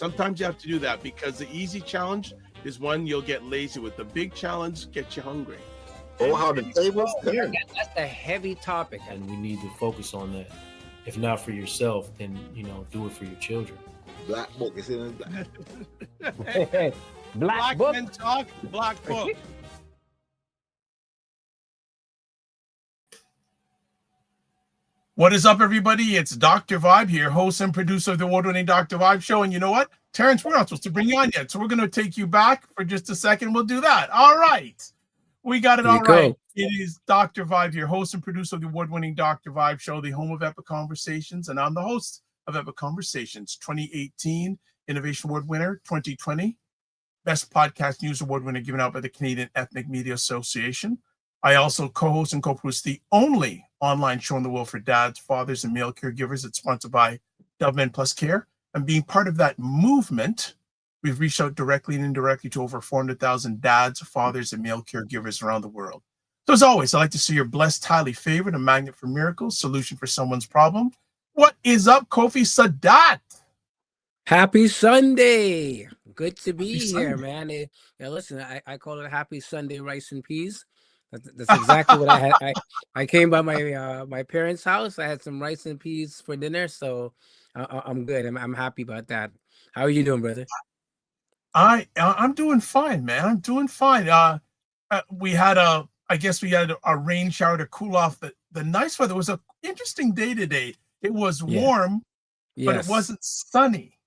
Sometimes you have to do that because the easy challenge is one you'll get lazy with. The big challenge gets you hungry. Oh, how the tables turn. That's a heavy topic, and we need to focus on that. If not for yourself, then do it for your children. Black book is in black. Black book. men talk, black book. What is up, everybody? It's Dr. Vibe here, host and producer of the award-winning Dr. Vibe show. And you know what? Terrence, we're not supposed to bring you on yet, so we're going to take you back for just a second. We'll do that. All right. We got it all right. It is Dr. Vibe, your host and producer of the award-winning Dr. Vibe show, the home of Epic Conversations, and I'm the host of Epic Conversations, 2018 Innovation Award winner, 2020 Best Podcast News Award winner given out by the Canadian Ethnic Media Association. I also co-host and co-produce the only online show in the world for dads, fathers, and male caregivers. It's sponsored by Dove Plus Care. And being part of that movement, we've reached out directly and indirectly to over 400,000 dads, fathers, and male caregivers around the world. So as always, I'd like to see your blessed, highly favored, a magnet for miracles, solution for someone's problem. What is up, Kofi Sadat? Happy Sunday. Good to be here, man. Listen, I call it a happy Sunday rice and peas. That's exactly what I had. I came by my parents' house. I had some rice and peas for dinner, so I'm good. I'm happy about that. How are you doing, brother? I'm doing fine, man. I'm doing fine. We had a rain shower to cool off the nice weather. It was an interesting day today. It was warm, but it wasn't sunny.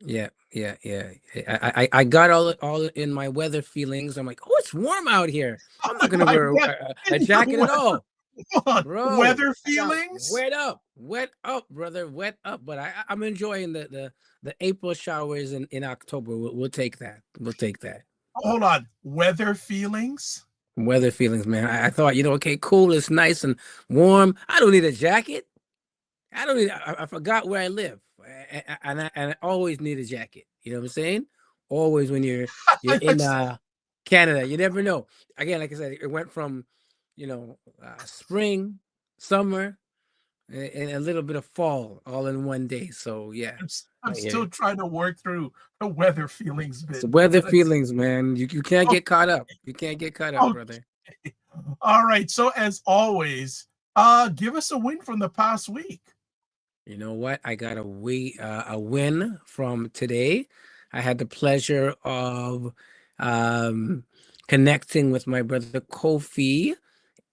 Yeah. I got all in my weather feelings. I'm like, oh, it's warm out here. I'm not gonna wear a jacket at all. Bro, weather feelings? Wet up, brother, wet up. But I'm enjoying the April showers in October. We'll take that. We'll take that. Hold on, weather feelings? Weather feelings, man. I thought, okay, cool. It's nice and warm. I don't need a jacket. I forgot where I live, and I always need a jacket. You know what I'm saying? Always when you're in Canada, you never know. Again, like I said, it went from spring, summer, and a little bit of fall all in one day. So yeah, I'm still trying to work through the weather feelings bit. It's weather feelings, man. You can't get caught up. You can't get caught up, brother. All right. So as always, give us a win from the past week. You know what? I got a win from today. I had the pleasure of connecting with my brother Kofi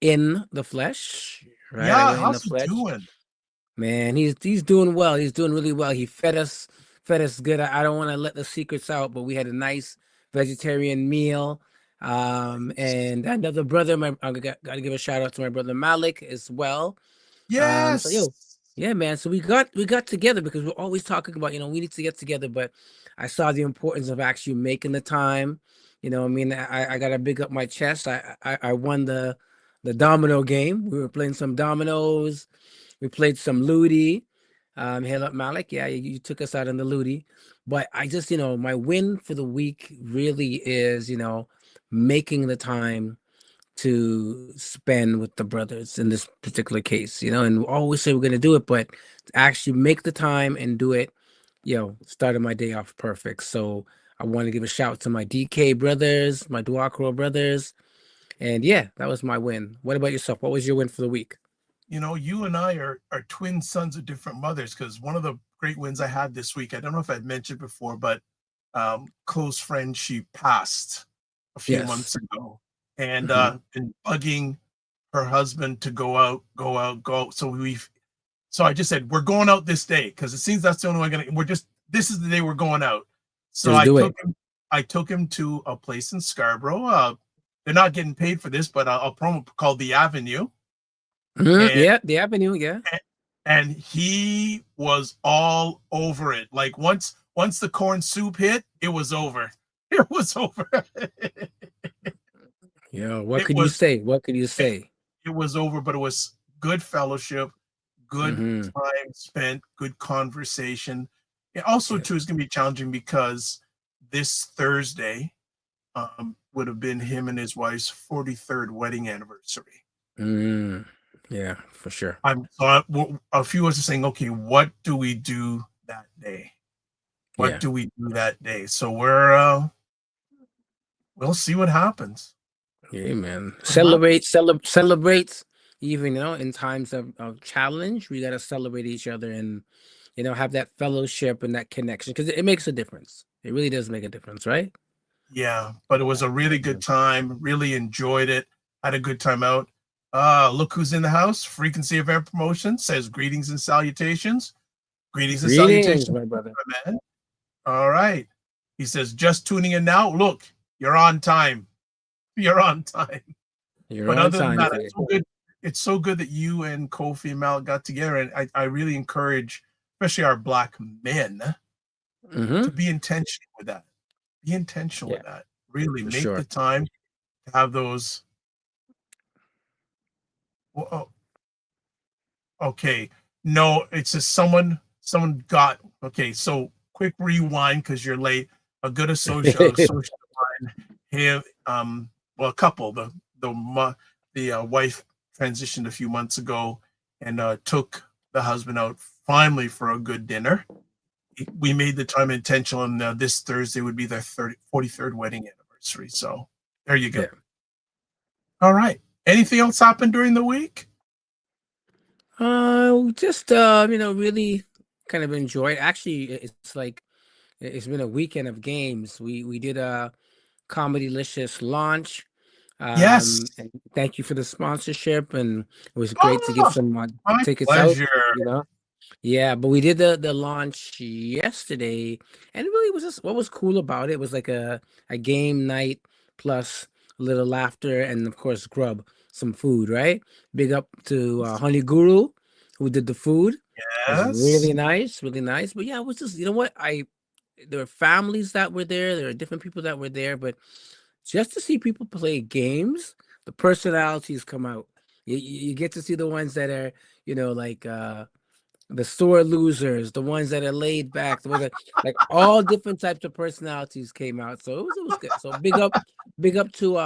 in the flesh. Right? Yeah, how's he doing? Man, he's doing well. He's doing really well. He fed us good. I don't want to let the secrets out, but we had a nice vegetarian meal. And another brother, I got to give a shout out to my brother Malik as well. Yes. Yeah, man. So we got together because we're always talking about, we need to get together. But I saw the importance of actually making the time. I got to big up my chest. I won the domino game. We were playing some dominoes. We played some Ludi. Hail up Malik. Yeah, you took us out in the Ludi. But I just, my win for the week really is, making the time to spend with the brothers in this particular case, and we always say we're going to do it, but to actually make the time and do it, started my day off perfect. So I want to give a shout to my DK brothers, my Duacro brothers. And yeah, that was my win. What about yourself? What was your win for the week? You and I are twin sons of different mothers, because one of the great wins I had this week, I don't know if I'd mentioned before, but close friend, she passed a few months ago. And been bugging her husband to go out. So I just said, we're going out this day, because it seems that's the only way this is the day we're going out. So I took him to a place in Scarborough. They're not getting paid for this, but a promo called The Avenue. The Avenue, yeah. And he was all over it. Like once the corn soup hit, it was over. It was over. Yeah, what could you say? What could you say? It was over, but it was good fellowship, good time spent, good conversation. It also, too, is going to be challenging because this Thursday would have been him and his wife's 43rd wedding anniversary. Yeah, for sure. A few of us are saying, okay, what do we do that day? What Yeah. do we do that day? So we'll see what happens. Yeah, man. What happens. Celebrate. Even in times of challenge, we gotta celebrate each other and have that fellowship and that connection because it makes a difference. It really does make a difference, right? Yeah, but it was a really good time. Really enjoyed it. Had a good time out. Look who's in the house. Frequency of Air Promotion says greetings and salutations. Greetings and Greetings, salutations, my brother. my man. All right. He says, just tuning in now. Look, you're on time. You're on time. You're But on other than time that, today. it's so good. It's so good that you and Kofi and Mal got together. And I really encourage, especially our black men, Mm-hmm. to be intentional with that. Be intentional Yeah, with that. Really for make the sure. time to have those. Well, okay. No, it's just someone got okay. So quick rewind because you're late. A good associate of mine, he, well, a couple. The wife transitioned a few months ago and took the husband out finally for a good dinner. We made the time intentional, and this Thursday would be their 43rd wedding anniversary. So there you go. Yeah. All right. Anything else happened during the week? Just really kind of enjoyed. Actually, it's like it's been a weekend of games. We did a Comedylicious launch. Yes. And thank you for the sponsorship, and it was great to give Oh, some my tickets out. pleasure. Yeah, but we did the launch yesterday, and it really was just what was cool about it was like a game night plus a little laughter and of course grub some food, right? Big up to Honey Guru who did the food. It was Yes. really nice. But yeah, it was just what there were families that were there are different people that were there, but just to see people play games, the personalities come out. You get to see the ones that are like the sore losers, the ones that are laid back, the ones that like all different types of personalities came out. So it was good. So big up to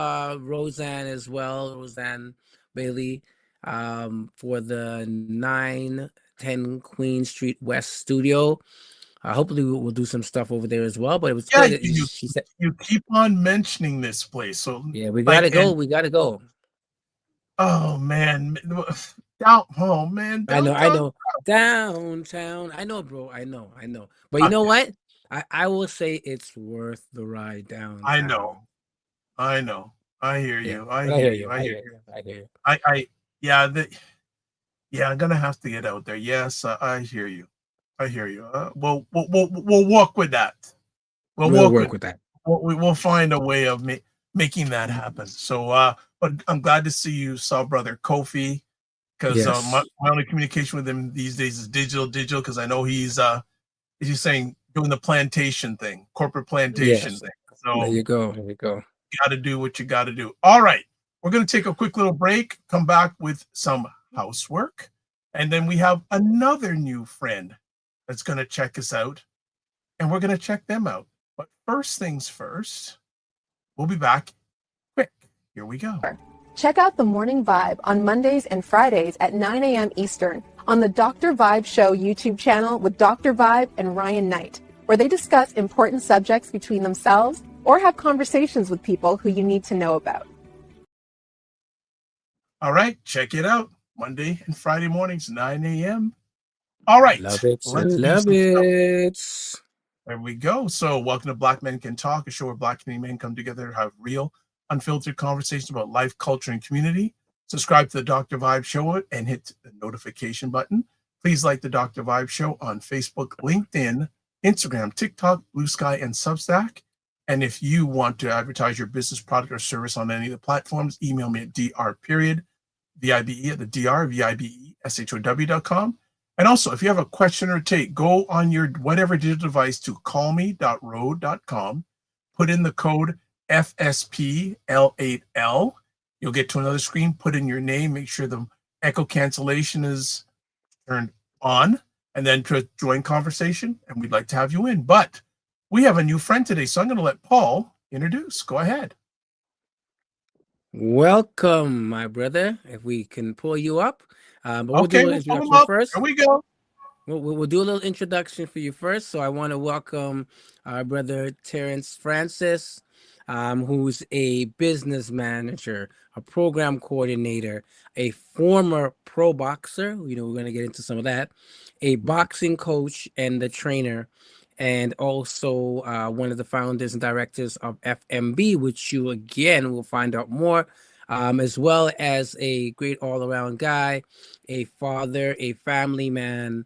Roseanne as well, Roseanne Bailey, for the 910 Queen Street West studio. Hopefully we'll do some stuff over there as well. But it was Yeah, good. you She said, you keep on mentioning this place. So "Yeah, we gotta like go. and We gotta go." oh man, down oh man, I downtown. know. Downtown. I know, bro. I know. But you know Okay, what? I will say it's worth the ride I know. downtown. I know. I hear Yeah. you. I But I hear hear you. you. I I hear hear you. you. I hear you. I yeah, yeah, I'm gonna have to get out there. Yes, I hear you. I hear you. We'll walk with that. We'll We'll walk work with with that. we'll find a way of making that happen. So but I'm glad to see you saw brother Kofi because Yes. my only communication with him these days is digital because I know he's as you saying doing the plantation thing, corporate plantation Yes. thing. There So you go. There you go. you got to do what you got to do. All right, we're gonna take a quick little break, come back with some housework, and then we have another new friend that's gonna check us out, and we're gonna check them out. But first things first, we'll be back quick. Here we go. Check out The Morning Vibe on Mondays and Fridays at 9 a.m. Eastern on the Dr. Vibe Show YouTube channel with Dr. Vibe and Ryan Knight, where they discuss important subjects between themselves or have conversations with people who you need to know about. All right, check it out. Monday and Friday mornings, 9 a.m. All right, Love it. let's do Love some stuff. it. There we go. So, welcome to Black Men Can Talk, a show where Black Canadian men come together to have real, unfiltered conversations about life, culture, and community. Subscribe to the Dr. Vibe Show and hit the notification button. Please like the Dr. Vibe Show on Facebook, LinkedIn, Instagram, TikTok, Blue Sky, and Substack. And if you want to advertise your business, product, or service on any of the platforms, email me at dr.vibe at the drvibeshow.com. And also, if you have a question or take, go on your whatever digital device to callme.rode.com, put in the code FSPL8L. You'll get to another screen, put in your name, make sure the echo cancellation is turned on, and then to join conversation. And we'd like to have you in. But we have a new friend today, so I'm going to let Paul introduce. Go ahead. Welcome, my brother. If we can pull you up. But we'll Okay, do an we'll pull him introduction up. first. Here we go. We'll do a little introduction for you first. So I want to welcome our brother Terrence Francis, who's a business manager, a program coordinator, a former pro boxer. You know, we're going to get into some of that, a boxing coach and the trainer, and also one of the founders and directors of FMB, which you again will find out more, as well as a great all-around guy, a father, a family man.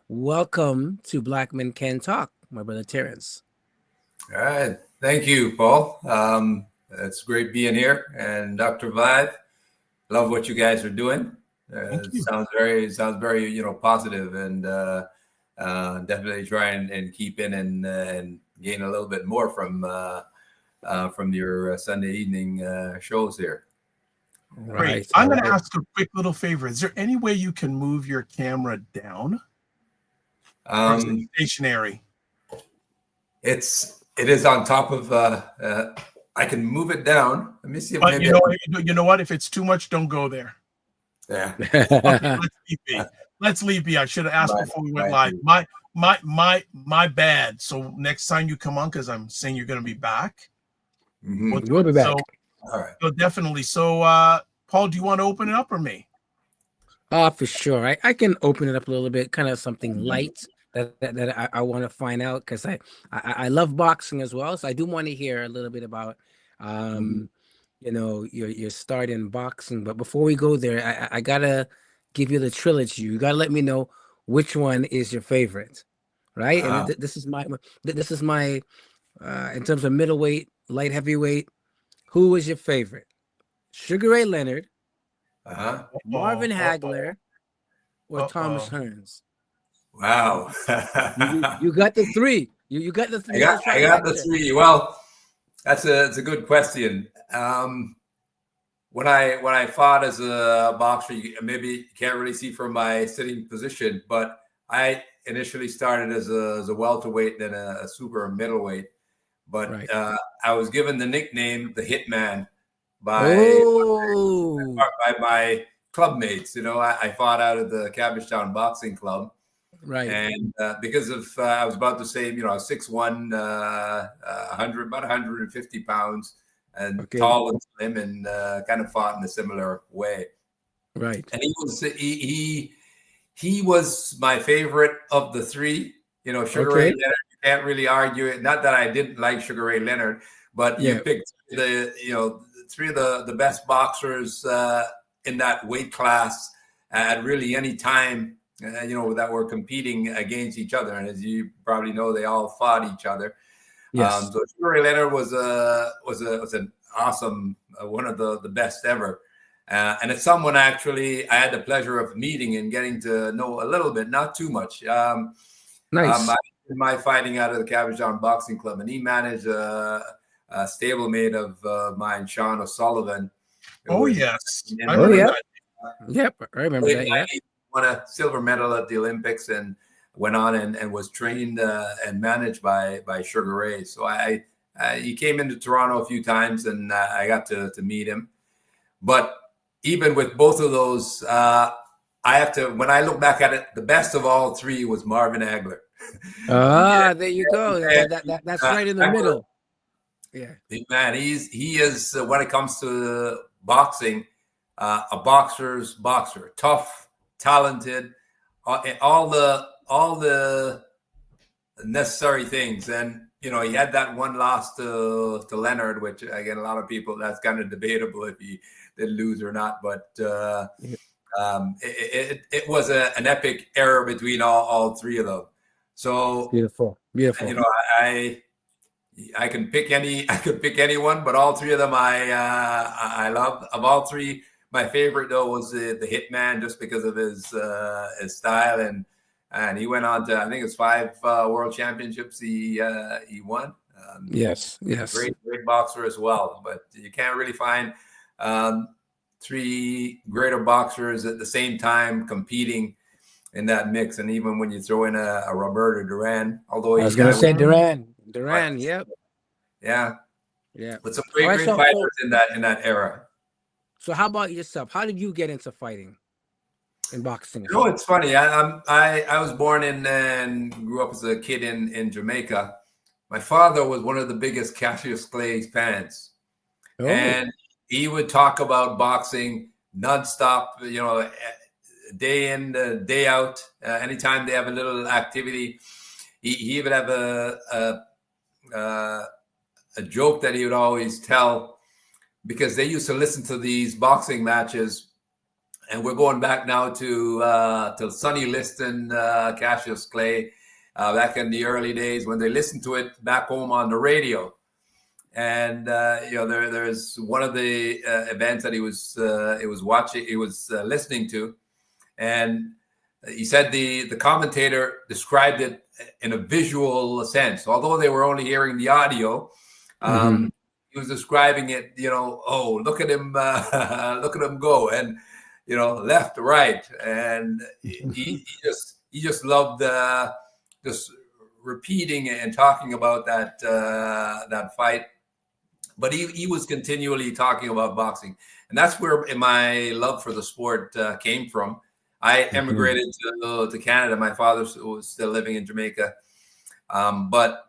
Welcome to Black Men Can Talk, my brother Terrence. All right. Thank you, Paul. It's great being here. And Dr. Vibe, love what you guys are doing. Sounds very, positive, and definitely try and keep in and gain a little bit more from your Sunday evening shows here. Great. I'm going to ask a quick little favor. Is there any way you can move your camera down? Or is it stationary? It is on top of. I can move it down. Let me see if But you know what? If it's too much, don't go there. Yeah. Okay, let's leave be. I should have asked before we went live. My bad. So next time you come on, because I'm saying you're going to be back. Mm-hmm. We'll be back. All right. So definitely. So Paul, do you want to open it up or me? For sure. I can open it up a little bit, kind of something light that I want to find out, because I love boxing as well. So I do want to hear a little bit about your start in boxing. But before we go there, I gotta give you the trilogy. You gotta let me know which one is your favorite, right? And this is my in terms of middleweight, light heavyweight. Who was your favorite? Sugar Ray Leonard, Marvin Hagler, or Thomas Hearns? Wow. you got the three. You got the three. I got the three. Well, that's a good question. When I fought as a boxer, maybe you can't really see from my sitting position, but I initially started as a welterweight, then a super middleweight. But I was given the nickname the Hitman by my club mates. I fought out of the Cabbagetown Boxing Club. Right. And because of, I was about to say, 6'1", 100, about 150 pounds, and tall and slim, and kind of fought in a similar way. Right. And he was my favorite of the three. Sugar Ray Leonard, you can't really argue it. Not that I didn't like Sugar Ray Leonard, but you picked three of the best boxers in that weight class at really any time. That were competing against each other, and as you probably know, they all fought each other. Yes. So Sugar Ray Leonard was an awesome, one of the best ever, and it's someone actually I had the pleasure of meeting and getting to know a little bit, not too much. Nice. I did my fighting out of the Cabbagetown Boxing Club, and he managed a stablemate of mine, Sean O'Sullivan. Yes. I remember that. Yeah. Won a silver medal at the Olympics and went on and was trained and managed by Sugar Ray. So he came into Toronto a few times, and I got to meet him. But even with both of those, I have to, when I look back at it, the best of all three was Marvin Hagler. There you go. That's right in the middle. Yeah, man, he is when it comes to boxing, a boxer's boxer, tough, talented, all the necessary things. And he had that one loss to Leonard, which again, a lot of people, that's kind of debatable if he did lose or not, but it was an epic era between all three of them. So beautiful. I can pick anyone, but all three of them I love. Of all three, my favorite though was the Hitman, just because of his style, and he went on to, I think it's 5 world championships he won. Yes. Great boxer as well, but you can't really find three greater boxers at the same time competing in that mix. And even when you throw in a Roberto Duran, although I was going to say Duran, yep. Yeah. But some great so, fighters in that era. So how about yourself? How did you get into fighting? in boxing? You know, it's funny. I was born in and grew up as a kid in Jamaica. My father was one of the biggest Cassius Clay fans, Oh, and he would talk about boxing nonstop. You know, day in, day out. Anytime they have a little activity, he would have a joke that he would always tell, because they used to listen to these boxing matches, and we're going back now to Sonny Liston, Cassius Clay, back in the early days when they listened to it back home on the radio. And you know, there's one of the events that he was listening to, and he said the commentator described it in a visual sense, although they were only hearing the audio. He was describing it, you know, oh, look at him go, and you know, left to right, and he just loved just repeating and talking about that fight. But he was continually talking about boxing, and that's where my love for the sport came from. I emigrated to Canada. My father was still living in Jamaica, but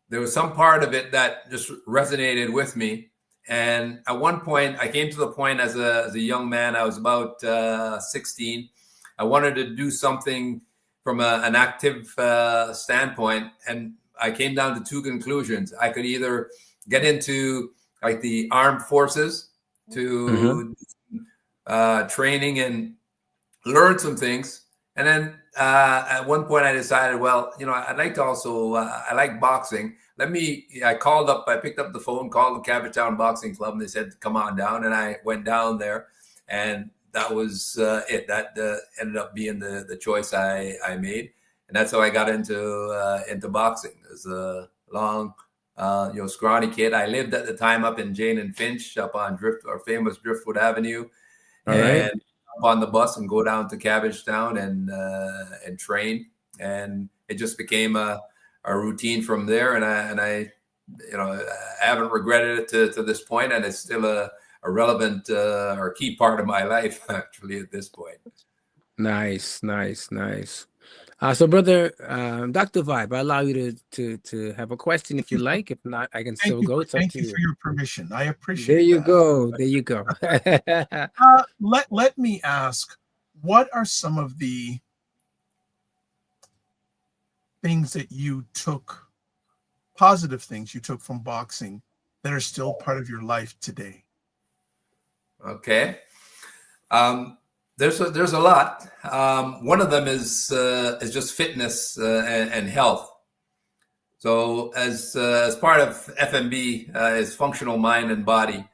there was some part of it that just resonated with me. And at one point, I came to the point as a young man, I was about 16. I wanted to do something from an active standpoint. And I came down to two conclusions. I could either get into like the armed forces to training and learn some things. And then at one point I decided, well, you know, I'd like to also, I like boxing. I picked up the phone, called the Cabbagetown Boxing Club, and they said, come on down. And I went down there, and that was it. That ended up being the choice I made. And that's how I got into boxing. As a long, you know, scrawny kid. I lived at the time up in Jane and Finch, up on famous Driftwood Avenue. all right. And on the bus and go down to Cabbagetown and train, and it just became a routine from there. And I you know, I haven't regretted it to this point, and it's still a relevant or key part of my life actually at this point. Nice. So, brother, Dr. Vibe, I allow you to have a question if you like. If not, I can still go. It's up Thank to you you. for your permission. I appreciate There you that. go. There you go. Let me ask, what are some of the things that you took, positive things you took from boxing, that are still part of your life today? Okay. There's a lot. One of them is just fitness and health. So as part of FMB, is functional mind and body,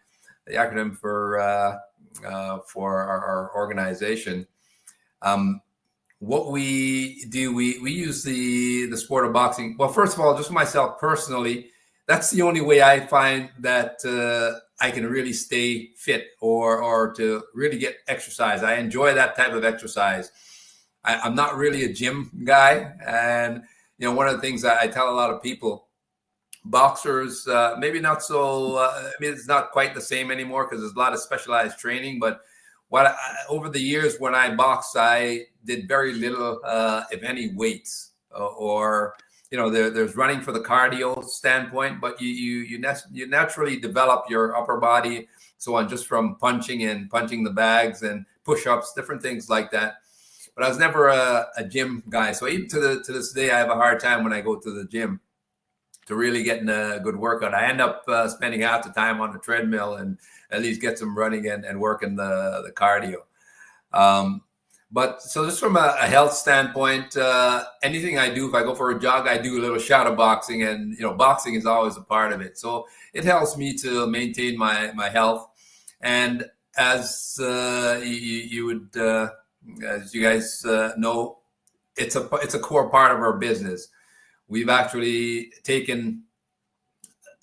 the acronym for our organization. What we do, we use the sport of boxing. Well, first of all, just myself personally, that's the only way I find that I can really stay fit or to really get exercise. I enjoy that type of exercise. I'm not really a gym guy. And, you know, one of the things I tell a lot of people, boxers, maybe not so, I mean, it's not quite the same anymore because there's a lot of specialized training. But over the years when I boxed, I did very little, if any, weights or you know, there's running for the cardio standpoint, but you naturally develop your upper body, so on, just from punching the bags and push-ups, different things like that. But I was never a gym guy, so even to this day, I have a hard time when I go to the gym to really getting a good workout. I end up spending half the time on the treadmill and at least get some running and working the cardio. But so just from a health standpoint, anything I do, if I go for a jog, I do a little shadow boxing, and you know, boxing is always a part of it. So it helps me to maintain my health. And as you would, as you guys know, it's a core part of our business. We've actually taken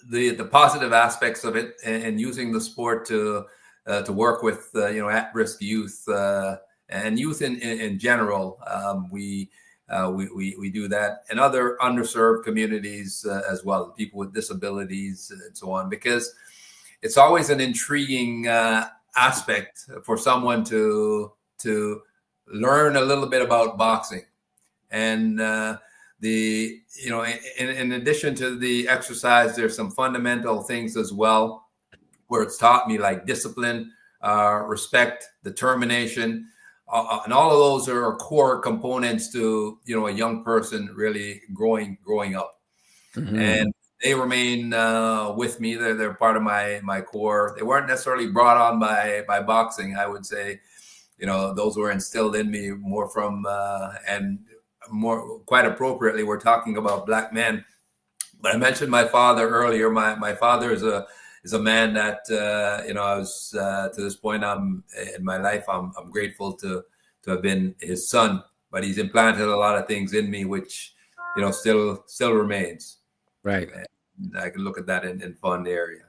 the positive aspects of it and using the sport to work with you know, at-risk youth. And youth in general, we do that, and other underserved communities as well, people with disabilities and so on, because it's always an intriguing aspect for someone to learn a little bit about boxing. And in addition to the exercise, there's some fundamental things as well, where it's taught me like discipline, respect, determination, and all of those are core components to a young person really growing up. Mhm. And they remain with me. They're part of my core. They weren't necessarily brought on by boxing. I would say, those were instilled in me more from and more quite appropriately. We're talking about Black men, but I mentioned my father earlier. My father is a man that I was to this point in my life. I'm grateful to have been his son, but he's implanted a lot of things in me, which still remains. Right. And I can look at that in fun area.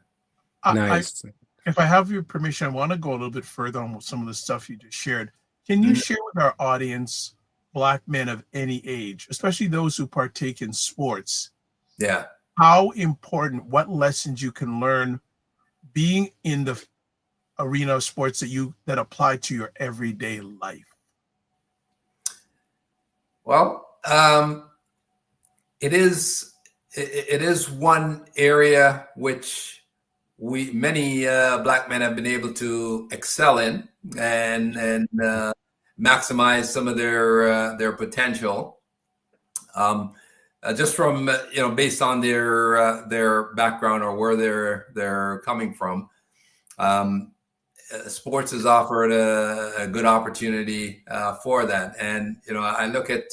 Nice. If I have your permission, I want to go a little bit further on some of the stuff you just shared. Can you share with our audience, Black men of any age, especially those who partake in sports, Yeah. how important, what lessons you can learn being in the arena of sports that apply to your everyday life? Well, it is one area which many Black men have been able to excel in and maximize some of their potential. Just from based on their background or where they're coming from, sports has offered a good opportunity for that. And I look at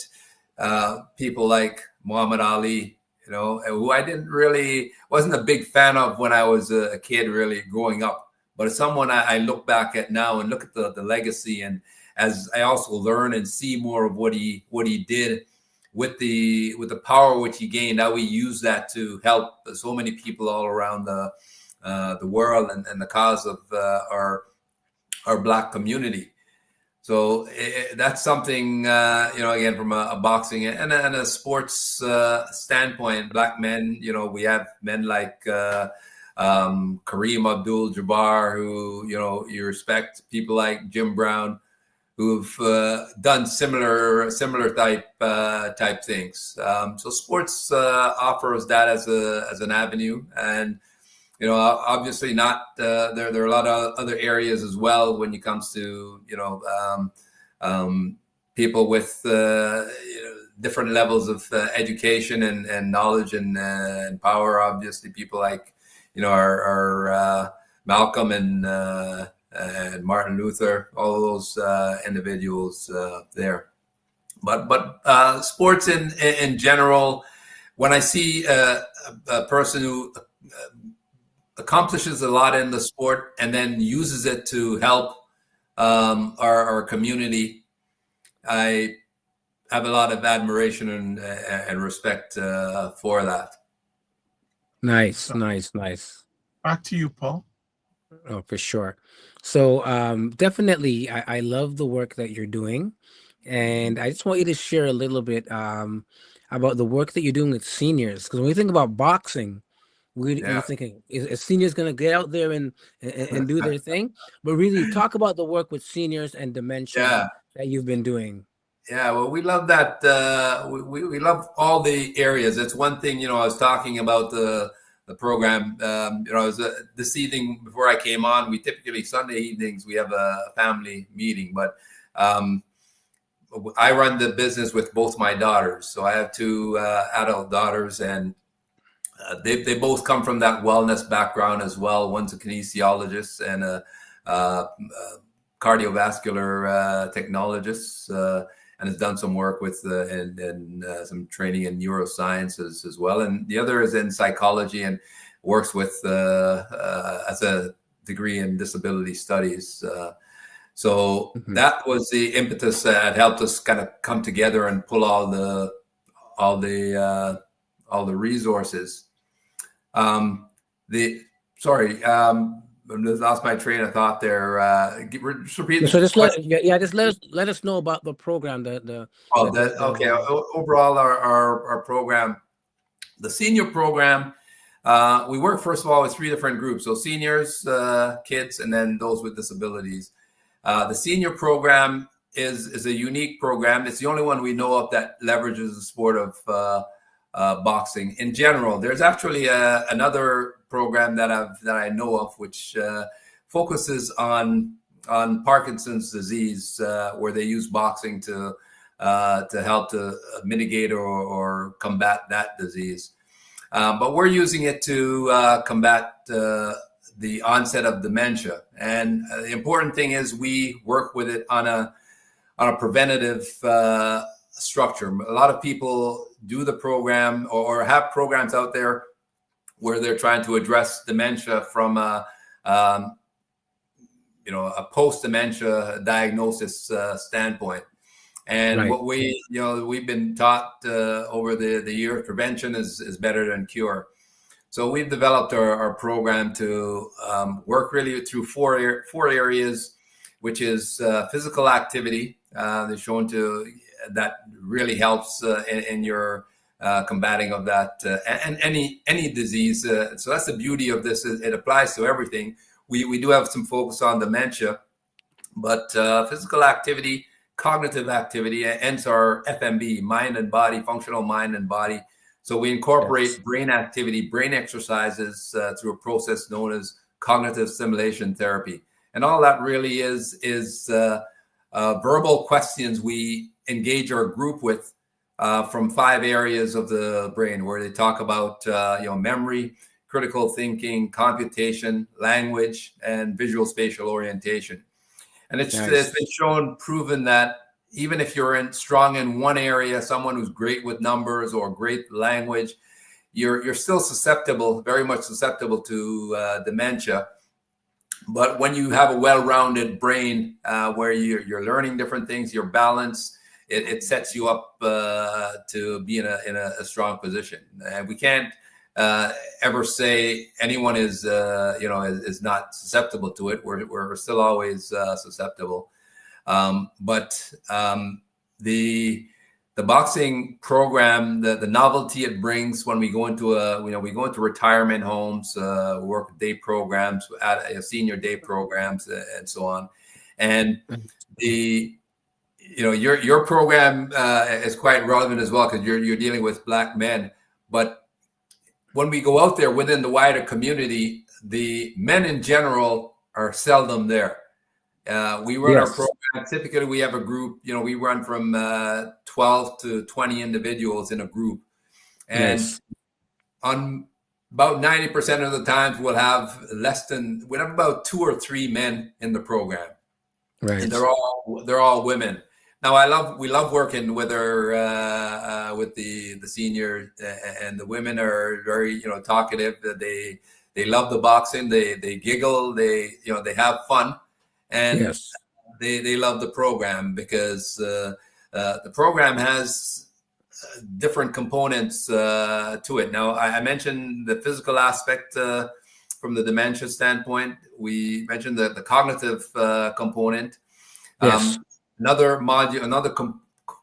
people like Muhammad Ali, who I wasn't a big fan of when I was a kid, really growing up. But it's someone I look back at now and look at the legacy, and as I also learn and see more of what he did with the power which he gained, how he used that to help so many people all around the world and the cause of our Black community. So that's something, again, from a boxing and a sports standpoint, Black men, we have men like Kareem Abdul-Jabbar, who, you respect, people like Jim Brown, who've done similar type things. So sports offers that as an avenue, and obviously not. There are a lot of other areas as well when it comes to people with different levels of education and knowledge and power. Obviously, people like our Malcolm and Martin Luther, all of those individuals there. But sports in general, when I see a person who accomplishes a lot in the sport and then uses it to help our community, I have a lot of admiration and respect for that. Nice. Back to you, Paul. Oh, for sure. So definitely, I love the work that you're doing. And I just want you to share a little bit about the work that you're doing with seniors. Because when we think about boxing, we're thinking, is seniors going to get out there and do their thing? But really talk about the work with seniors and dementia that you've been doing. Yeah, well, we love that. We love all the areas. It's one thing, I was talking about the program. This evening before I came on, we typically Sunday evenings we have a family meeting, but I run the business with both my daughters. So I have two adult daughters, and they both come from that wellness background as well. One's a kinesiologist and a cardiovascular technologist, and has done some work with and some training in neurosciences as well. And the other is in psychology and works with as a degree in disability studies. So that was the impetus that helped us kind of come together and pull all the resources. I just lost my train of thought there. Just repeat. So just let us know about the program. Okay. Overall, our program, the senior program, we work first of all with 3 different groups. So seniors, kids, and then those with disabilities. The senior program is a unique program. It's the only one we know of that leverages the sport of boxing. In general, there's actually another program that I know of which focuses on Parkinson's disease, where they use boxing to help to mitigate or combat that disease. But we're using it to combat the onset of dementia. And the important thing is we work with it on a preventative structure. A lot of people do the program or have programs out there where they're trying to address dementia from a post-dementia diagnosis standpoint. And Right. what we've been taught over the year, prevention is better than cure. So we've developed our program to work really through four areas, which is physical activity. They're shown that really helps in your combating of that and any disease. So that's the beauty of this. It applies to everything. We do have some focus on dementia, but physical activity, cognitive activity, hence our FMB, mind and body, functional mind and body. So we incorporate brain activity, brain exercises through a process known as cognitive stimulation therapy. And all that really is verbal questions we engage our group with from 5 areas of the brain, where they talk about memory, critical thinking, computation, language, and visual spatial orientation. And it's been proven that even if you're strong in one area, someone who's great with numbers or great language, you're still susceptible, very much susceptible to dementia. But when you have a well-rounded brain where you're learning different things, your balance, it sets you up to be in a strong position. And we can't ever say anyone is not susceptible to it. We're still always susceptible. But the boxing program, the novelty it brings when we go into retirement homes, work with day programs, senior day programs, and so on. And your program is quite relevant as well, because you're dealing with Black men. But when we go out there within the wider community, the men in general are seldom there. We run our program. Typically, we have a group. We run from 12 to 20 individuals in a group, and on about 90% of the times, we'll have about 2 or 3 men in the program. Right, and they're all women. Now, we love working with the seniors, and the women are very talkative. They love the boxing. They giggle. They have fun. And they love the program because the program has different components to it. Now, I mentioned the physical aspect from the dementia standpoint. We mentioned the cognitive component. Another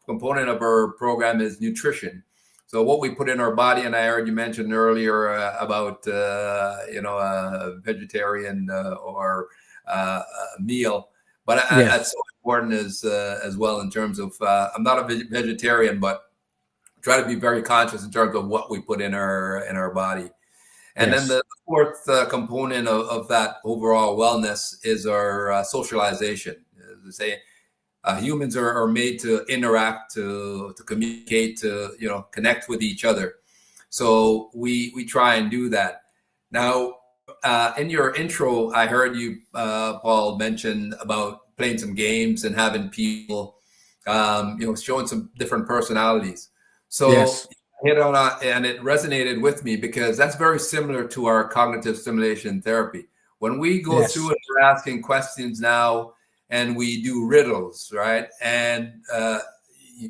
component of our program is nutrition. So what we put in our body, and I heard you mention earlier about a vegetarian or meal, but that's so important as well in terms of I'm not a vegetarian, but try to be very conscious in terms of what we put in our body. And then the fourth component of that overall wellness is our socialization. As I say, humans are made to interact, to communicate, to connect with each other. So we try and do that. Now, in your intro, I heard you, Paul, mention about playing some games and having people, showing some different personalities. So hit on and it resonated with me because that's very similar to our cognitive stimulation therapy. When we go through it, we're asking questions now, and we do riddles, right? And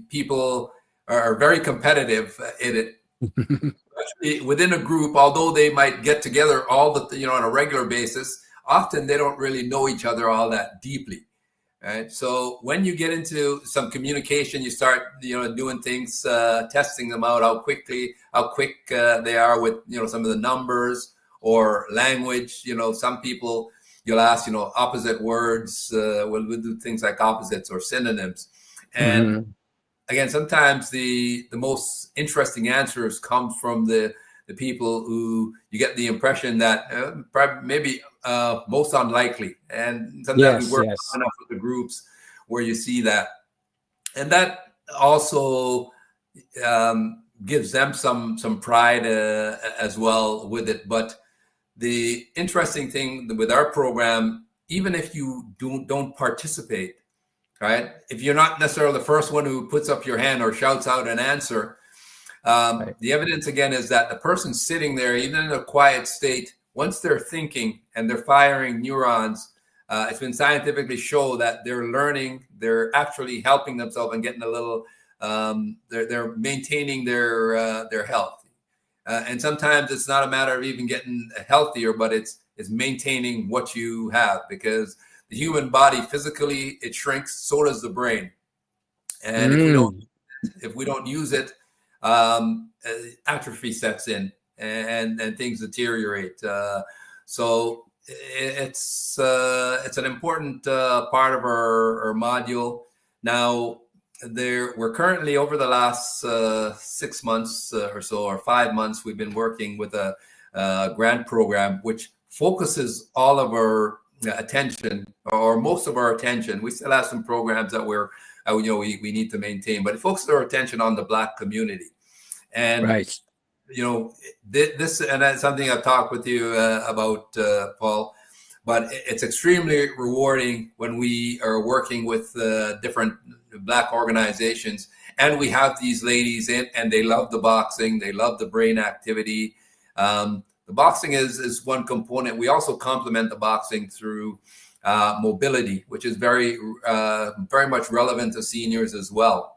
people are very competitive in it. Especially within a group, although they might get together on a regular basis, often they don't really know each other all that deeply, right? So when you get into some communication, you start doing things, testing them out, how quick they are with some of the numbers or language. Some people you'll ask, opposite words. We'll do things like opposites or synonyms. And again, sometimes the most interesting answers come from the people who you get the impression that maybe most unlikely. And sometimes we work enough with the groups where you see that. And that also gives them some pride as well with it. But the interesting thing with our program, even if you don't participate, right? If you're not necessarily the first one who puts up your hand or shouts out an answer, the evidence again is that the person sitting there, even in a quiet state, once they're thinking and they're firing neurons, it's been scientifically shown that they're learning, they're actually helping themselves and getting a little, they're maintaining their health. And sometimes it's not a matter of even getting healthier, but it's maintaining what you have, because the human body physically, it shrinks, so does the brain. And if we don't use it, atrophy sets in and things deteriorate. So it's an important part of our module. Now, we're currently, over the last 6 months or so, or 5 months, we've been working with a grant program which focuses all of our attention, or most of our attention. We still have some programs that we need to maintain, but it focuses our attention on the Black community. And this, and that's something I've talked with you about, Paul. But it's extremely rewarding when we are working with different Black organizations, and we have these ladies in, and they love the boxing, they love the brain activity. The boxing is one component. We also complement the boxing through mobility, which is very much relevant to seniors as well.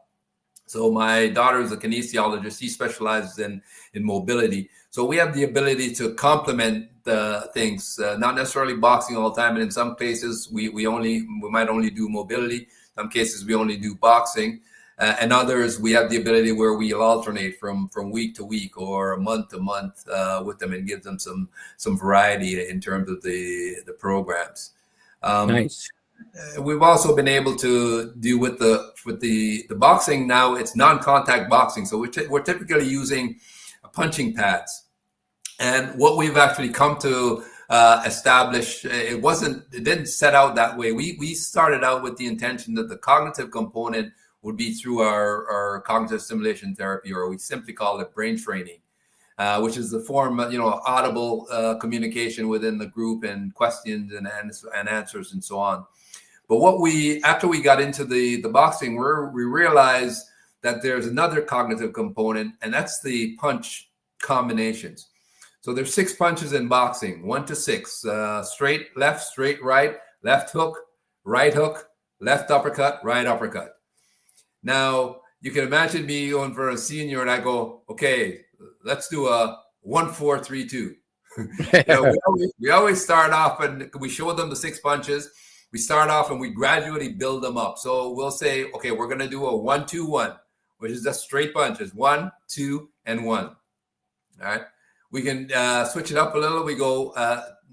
So my daughter is a kinesiologist. She specializes in mobility. So we have the ability to complement things, not necessarily boxing all the time. And in some cases, we might only do mobility. Some cases we only do boxing. And others, we have the ability where we'll alternate from week to week or month to month with them, and give them some variety in terms of the programs. Nice. We've also been able to do with the boxing now. It's non-contact boxing, so we're typically using punching pads. And what we've actually come to establish, it didn't set out that way. We started out with the intention that the cognitive component would be through our cognitive stimulation therapy, or we simply call it brain training, which is the form of, audible communication within the group, and questions and answers and so on. But after we got into the boxing, we realized that there's another cognitive component, and that's the punch combinations. So there's 6 punches in boxing, 1 to 6, straight left, straight right, left hook, left uppercut, right uppercut. Now, you can imagine me going for a senior and I go, okay, let's do a 1-4-3-2. We always start off, and we show them the 6 punches. We start off and we gradually build them up. So we'll say, okay, we're going to do a 1-2-1, which is just straight punches, 1, 2, and 1. All right. We can switch it up a little. We go,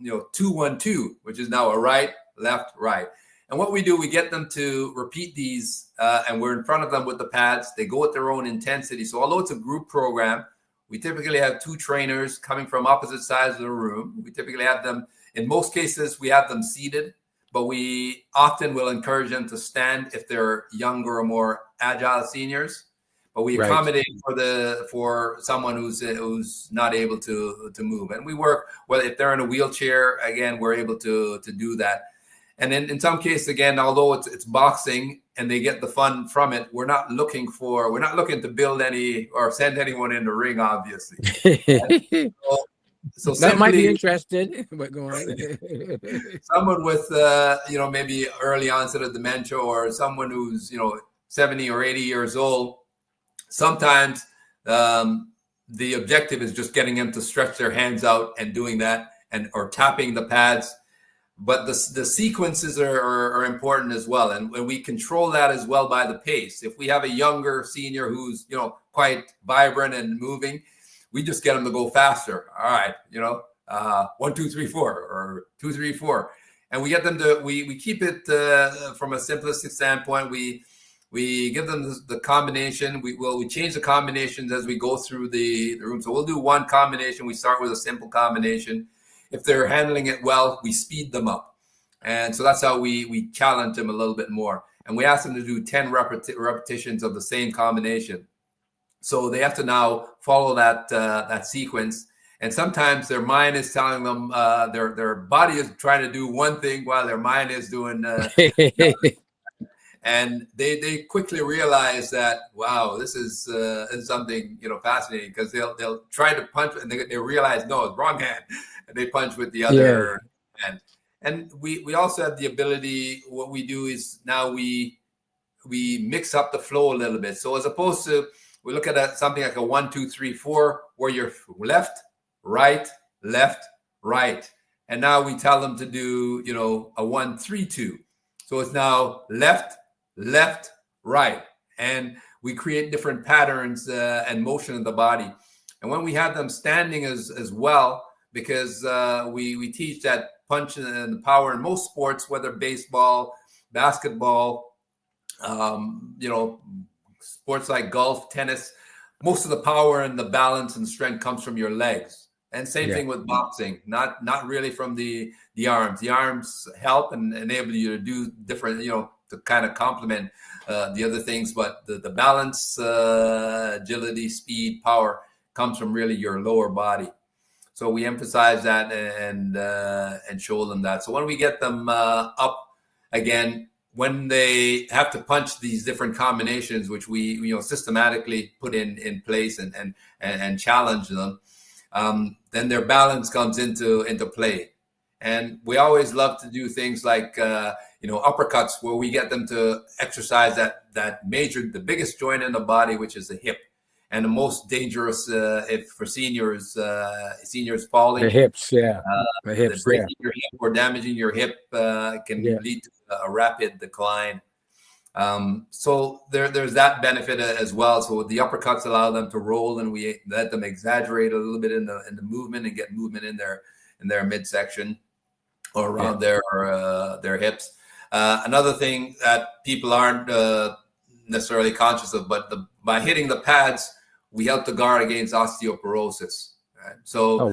2-1-2, which is now a right, left, right. And what we do, we get them to repeat these, and we're in front of them with the pads. They go at their own intensity. So although it's a group program, we typically have 2 trainers coming from opposite sides of the room. We typically have them, in most cases, we have them seated, but we often will encourage them to stand if they're younger or more agile seniors. But we accommodate for someone who's not able to move. And we work, well, if they're in a wheelchair, again, we're able to do that. And then in some cases, again, although it's boxing and they get the fun from it, we're not looking to build any or send anyone in the ring, obviously. So that might be interested, but go on. Someone with maybe early onset of dementia, or someone who's 70 or 80 years old, sometimes the objective is just getting them to stretch their hands out and doing that, or tapping the pads. But the sequences are important as well, and we control that as well by the pace. If we have a younger senior who's quite vibrant and moving, we just get them to go faster. All right, 1, 2, 3, 4, or 2, 3, 4, and we get them to we keep it from a simplistic standpoint. We give them the combination. We change the combinations as we go through the room. So we'll do one combination. We start with a simple combination. If they're handling it well, we speed them up. And so that's how we challenge them a little bit more. And we ask them to do 10 repetitions of the same combination. So they have to now follow that sequence. And sometimes their mind is telling them, their body is trying to do one thing while their mind is doing and they quickly realize that, wow, this is something fascinating, because they'll try to punch and they realize, no, it's wrong hand, and they punch with the other hand. And we also have the ability. What we do is now we mix up the flow a little bit. So as opposed to, we look at something like a 1, 2, 3, 4, where you're left, right, and now we tell them to do a 1, 3, 2. So it's now left, right, and we create different patterns and motion in the body. And when we have them standing as well, because we teach that punch and the power in most sports, whether baseball, basketball, sports like golf, tennis, most of the power and the balance and strength comes from your legs. And same thing with boxing, not really from the arms. The arms help and enable you to do different, to kind of complement the other things. But the balance, agility, speed, power comes from really your lower body. So we emphasize that and show them that. So when we get them up again, when they have to punch these different combinations, which we systematically put in place and challenge them, then their balance comes into play. And we always love to do things like uppercuts, where we get them to exercise the biggest joint in the body, which is the hip. And the most dangerous, if for seniors falling, the hips, the hips, breaking your hip or damaging your hip can lead to a rapid decline. So there's that benefit as well. So the uppercuts allow them to roll, and we let them exaggerate a little bit in the movement and get movement in their midsection or around their hips. Another thing that people aren't necessarily conscious of, but by hitting the pads, we help to guard against osteoporosis. Right? So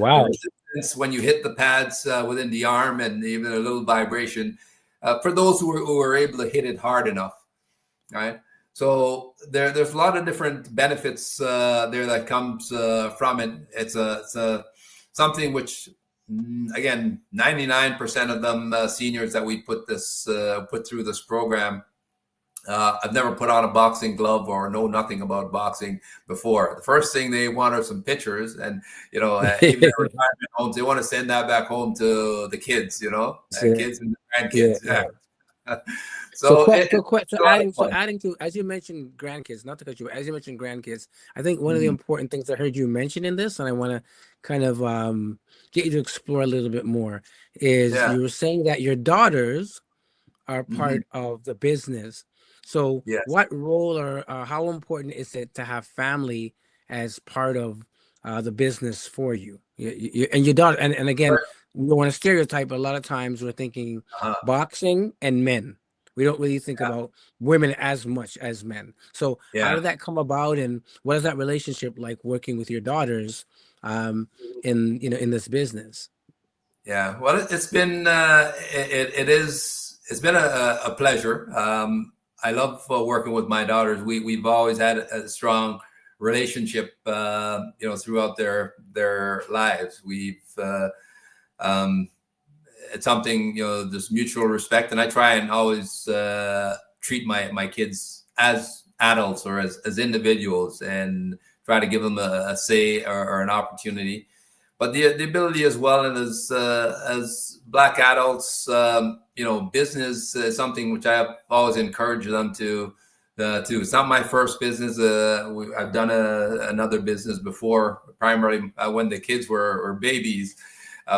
when you hit the pads within the arm, and even a little vibration, for those who are able to hit it hard enough, right? So there's a lot of different benefits there that comes from it. It's something which, again, 99% of them seniors that we put through this program, I've never put on a boxing glove or know nothing about boxing before. The first thing they want are some pictures, and even their retirement homes, they want to send that back home to the kids, kids and grandkids. So adding to, as you mentioned, grandkids, not to cut you, as you mentioned grandkids, I think one of the important things I heard you mention in this, and I want to kind of get you to explore a little bit more, is you were saying that your daughters are part of the business. So what role or how important is it to have family as part of the business for you? And your daughter, and again, we don't want to stereotype, but a lot of times we're thinking boxing and men. We don't really think about women as much as men. So how did that come about, and what is that relationship like working with your daughters in this business? Yeah, well, it's been it's been a pleasure. I love working with my daughters. We've always had a strong relationship, throughout their lives. We've it's something, this mutual respect, and I try and always treat my kids as adults or as individuals, and try to give them a say or an opportunity. But the ability as well, and as Black adults, business is something which I have always encouraged them to. It's not my first business. I've done another business before, primarily when the kids were babies,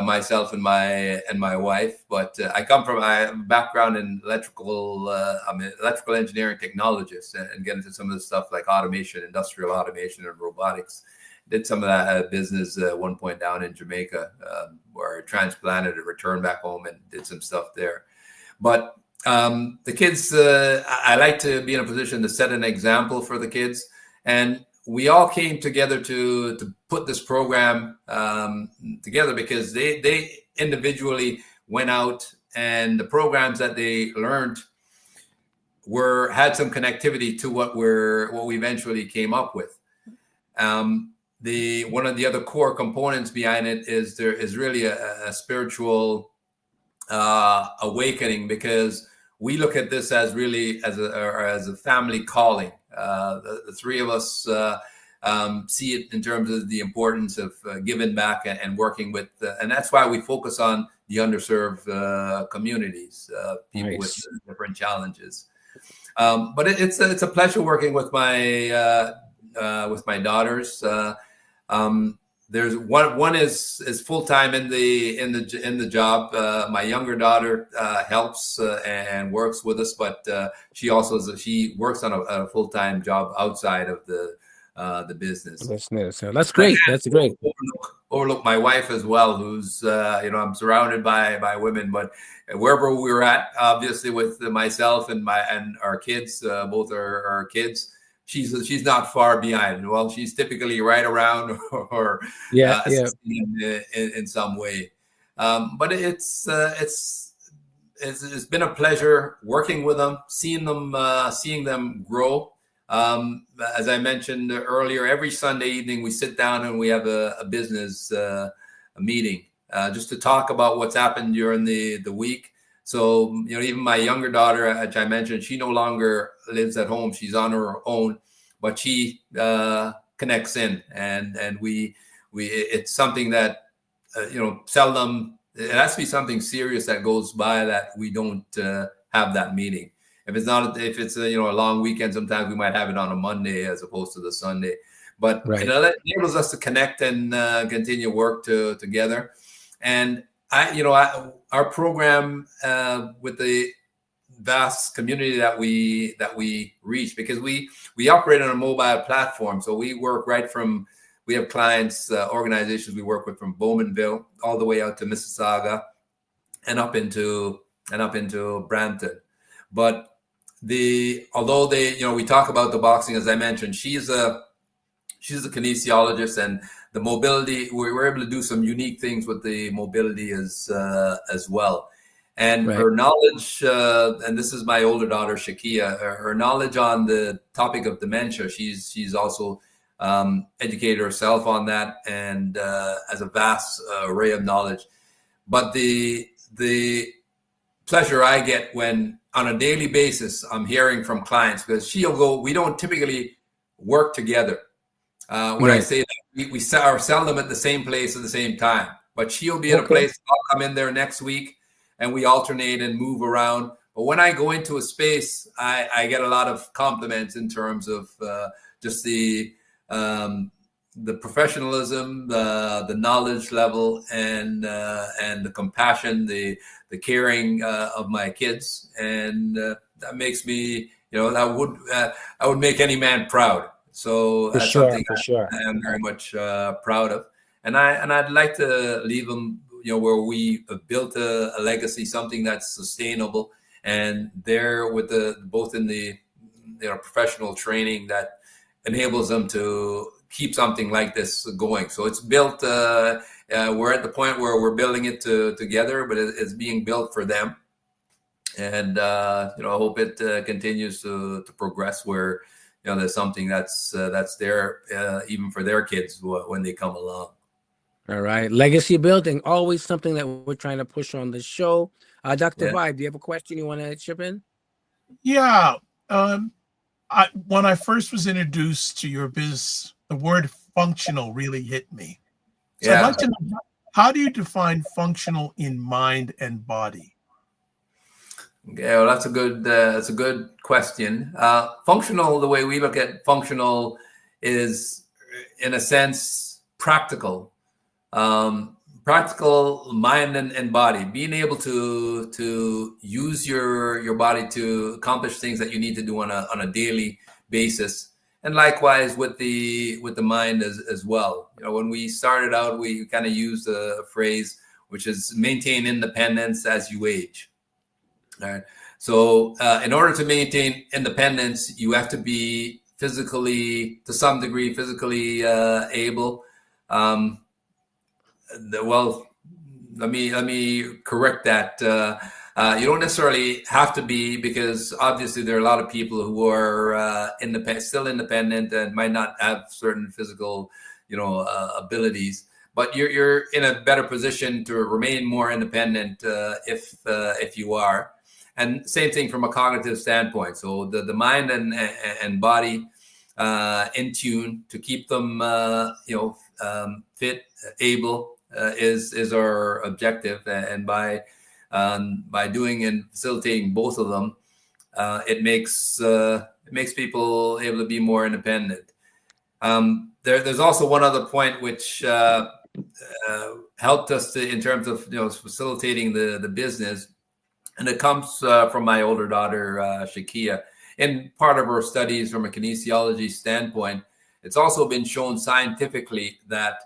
myself and my wife. But I come from a background in electrical. I'm an electrical engineering technologist, and get into some of the stuff like automation, industrial automation, and robotics. did some of that business at one point down in Jamaica, where I transplanted and returned back home and did some stuff there. But the kids, I like to be in a position to set an example for the kids. And we all came together to put this program together because they individually went out, and the programs that they learned had some connectivity to what we eventually came up with. One of the other core components behind it is there is really a spiritual awakening, because we look at this as really as a family calling. The three of us see it in terms of the importance of giving back and working with, and that's why we focus on the underserved communities, people with different challenges. But it's a pleasure working with my daughters. There's one is full time in the job. My younger daughter helps and works with us, but she works on a full time job outside of the business. So that's great. That's great. Overlook my wife as well, who's I'm surrounded by women, but wherever we're at, obviously with myself and our kids, both our kids. She's not far behind. Well, she's typically right around or assisting in some way. But it's been a pleasure working with them, seeing them grow. As I mentioned earlier, every Sunday evening we sit down and we have a business meeting just to talk about what's happened during the week. So, even my younger daughter, as I mentioned, she no longer lives at home. She's on her own, but she connects in, and we it's something that, seldom, it has to be something serious that goes by that we don't have that meeting. If it's a long weekend, sometimes we might have it on a Monday as opposed to the Sunday, but it enables us to connect and continue work together. And our program with the vast community that we reach, because we operate on a mobile platform, so we work we have clients, organizations we work with from Bowmanville all the way out to Mississauga and up into Brampton. But although we talk about the boxing, as I mentioned, she's a kinesiologist, and the mobility, we're able to do some unique things with the mobility as well. And her knowledge, and this is my older daughter, Shakia, her knowledge on the topic of dementia, she's also educated herself on that, and has a vast array of knowledge. But the pleasure I get when on a daily basis I'm hearing from clients, because she'll go, we don't typically work together. When I say that, we sell them at the same place at the same time, but she'll be at a place, I'll come in there next week, and we alternate and move around. But when I go into a space, I get a lot of compliments in terms of just the professionalism, the knowledge level, and the compassion, the caring of my kids, and that makes me, that would make any man proud. So that's something I am very much proud of, and I'd like to leave them, where we built a legacy, something that's sustainable, and there with both in the professional training that enables them to keep something like this going. So it's built. We're at the point where we're building it together, but it's being built for them, and I hope it continues to progress where there's something that's there even for their kids when they come along. All right. Legacy building, always something that we're trying to push on the show. Dr. Vibe, do you have a question you want to chip in? Yeah. When I first was introduced to your business, the word functional really hit me. So I'd like to know, how do you define functional in mind and body? Okay, well, that's a good question. Functional, the way we look at functional, is in a sense practical. Practical mind and body, being able to use your body to accomplish things that you need to do on a daily basis. and likewise with the mind as well. When we started out, we kind of used a phrase which is maintain independence as you age. All right. So in order to maintain independence, you have to be physically, to some degree, physically able. Well, let me correct that. You don't necessarily have to be, because obviously there are a lot of people who are still independent and might not have certain physical, abilities. But you're in a better position to remain more independent if you are. And same thing from a cognitive standpoint. So the mind and body in tune to keep them fit, able is our objective. And by doing and facilitating both of them, it makes people able to be more independent. There's also one other point which helped us in terms of facilitating the business, and it comes from my older daughter Shakia. In part of her studies from a kinesiology standpoint, it's also been shown scientifically that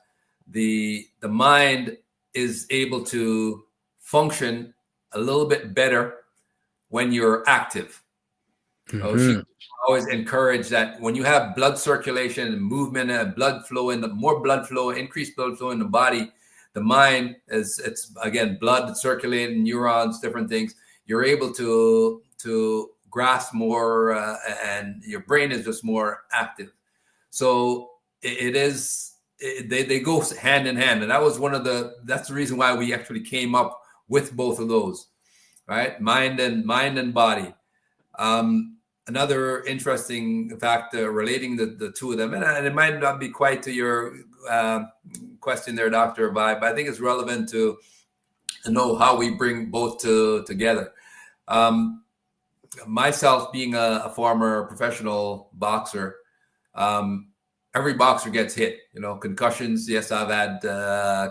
the mind is able to function a little bit better when you're active. So she always encouraged that when you have blood circulation and movement and blood flow, increased blood flow in the body, the mind it's again blood circulating, neurons, different things. You're able to grasp more, and your brain is just more active. So they go hand in hand, and that's the reason why we actually came up with both of those, right? Mind and body. Another interesting fact relating the two of them, and it might not be quite to your question there, Dr. Vibe, but I think it's relevant to know how we bring both together. Myself being a former professional boxer, every boxer gets hit, concussions. Yes, I've had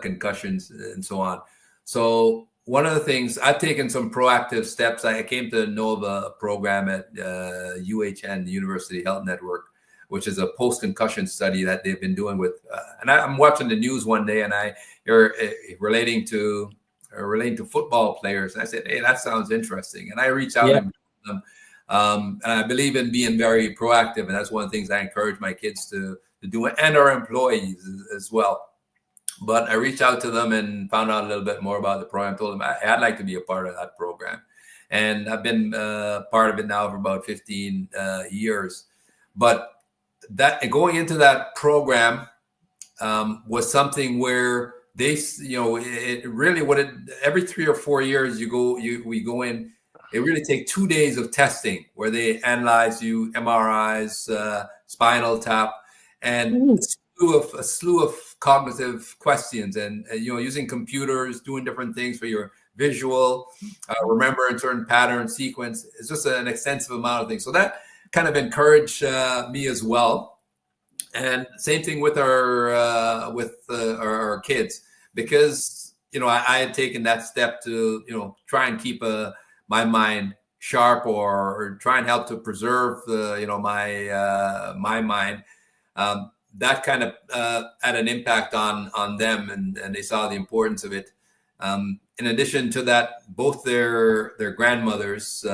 concussions and so on. So one of the things, I've taken some proactive steps. I came to know of a program at UHN, the University Health Network, which is a post-concussion study that they've been doing with, and I'm watching the news one day, and you're relating to football players. And I said, hey, that sounds interesting. And I reached out to them. And I believe in being very proactive. And that's one of the things I encourage my kids to do, and our employees as well. But I reached out to them and found out a little bit more about the program. I told them I'd like to be a part of that program. And I've been part of it now for about 15 years. But that going into that program was something where they, it really, every 3 or 4 years we go in, they really take 2 days of testing where they analyze you, MRIs, spinal tap, and a slew of cognitive questions, and using computers, doing different things for your visual, remembering certain pattern sequence. It's just an extensive amount of things. So that kind of encouraged me as well. And same thing with our kids, because I had taken that step to try and keep my mind sharp, or try and help to preserve my mind. That kind of had an impact on them, and they saw the importance of it. In addition to that, both their grandmothers,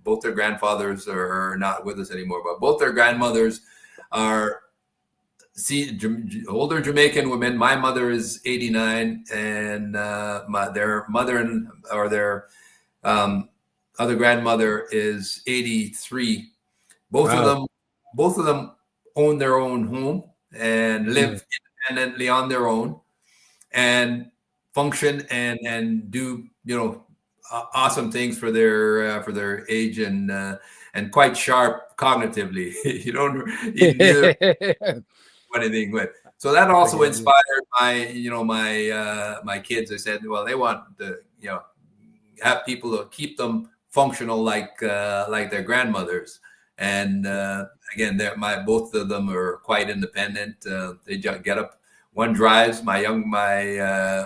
both their grandfathers are not with us anymore, but both their grandmothers are older Jamaican women. My mother is 89, and their mother their other grandmother is 83. Both of them own their own home and live independently on their own, and function and do awesome things for their age, and quite sharp cognitively. You don't need anything with. So that also inspired my kids. I said, well, they want to have people to keep them functional like their grandmothers. And again, both of them are quite independent. They get up. One drives. My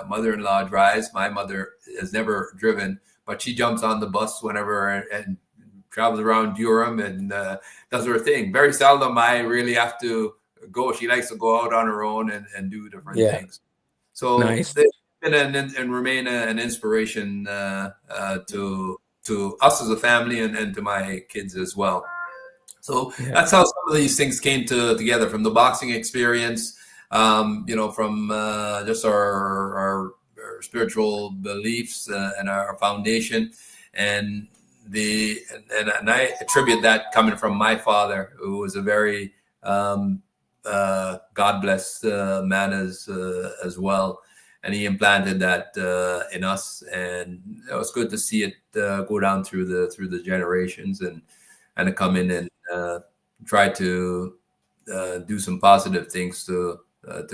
mother-in-law drives. My mother has never driven, but she jumps on the bus whenever and travels around Durham and does her thing. Very seldom I really have to go. She likes to go out on her own and do different things. So Nice. they've been and remain an inspiration to us as a family and to my kids as well. So that's how some of these things came together, from the boxing experience, from just our spiritual beliefs and our foundation, and I attribute that coming from my father, who was a very God blessed man as well, and he implanted that in us, and it was good to see it go down through the generations and to come in and try to do some positive things to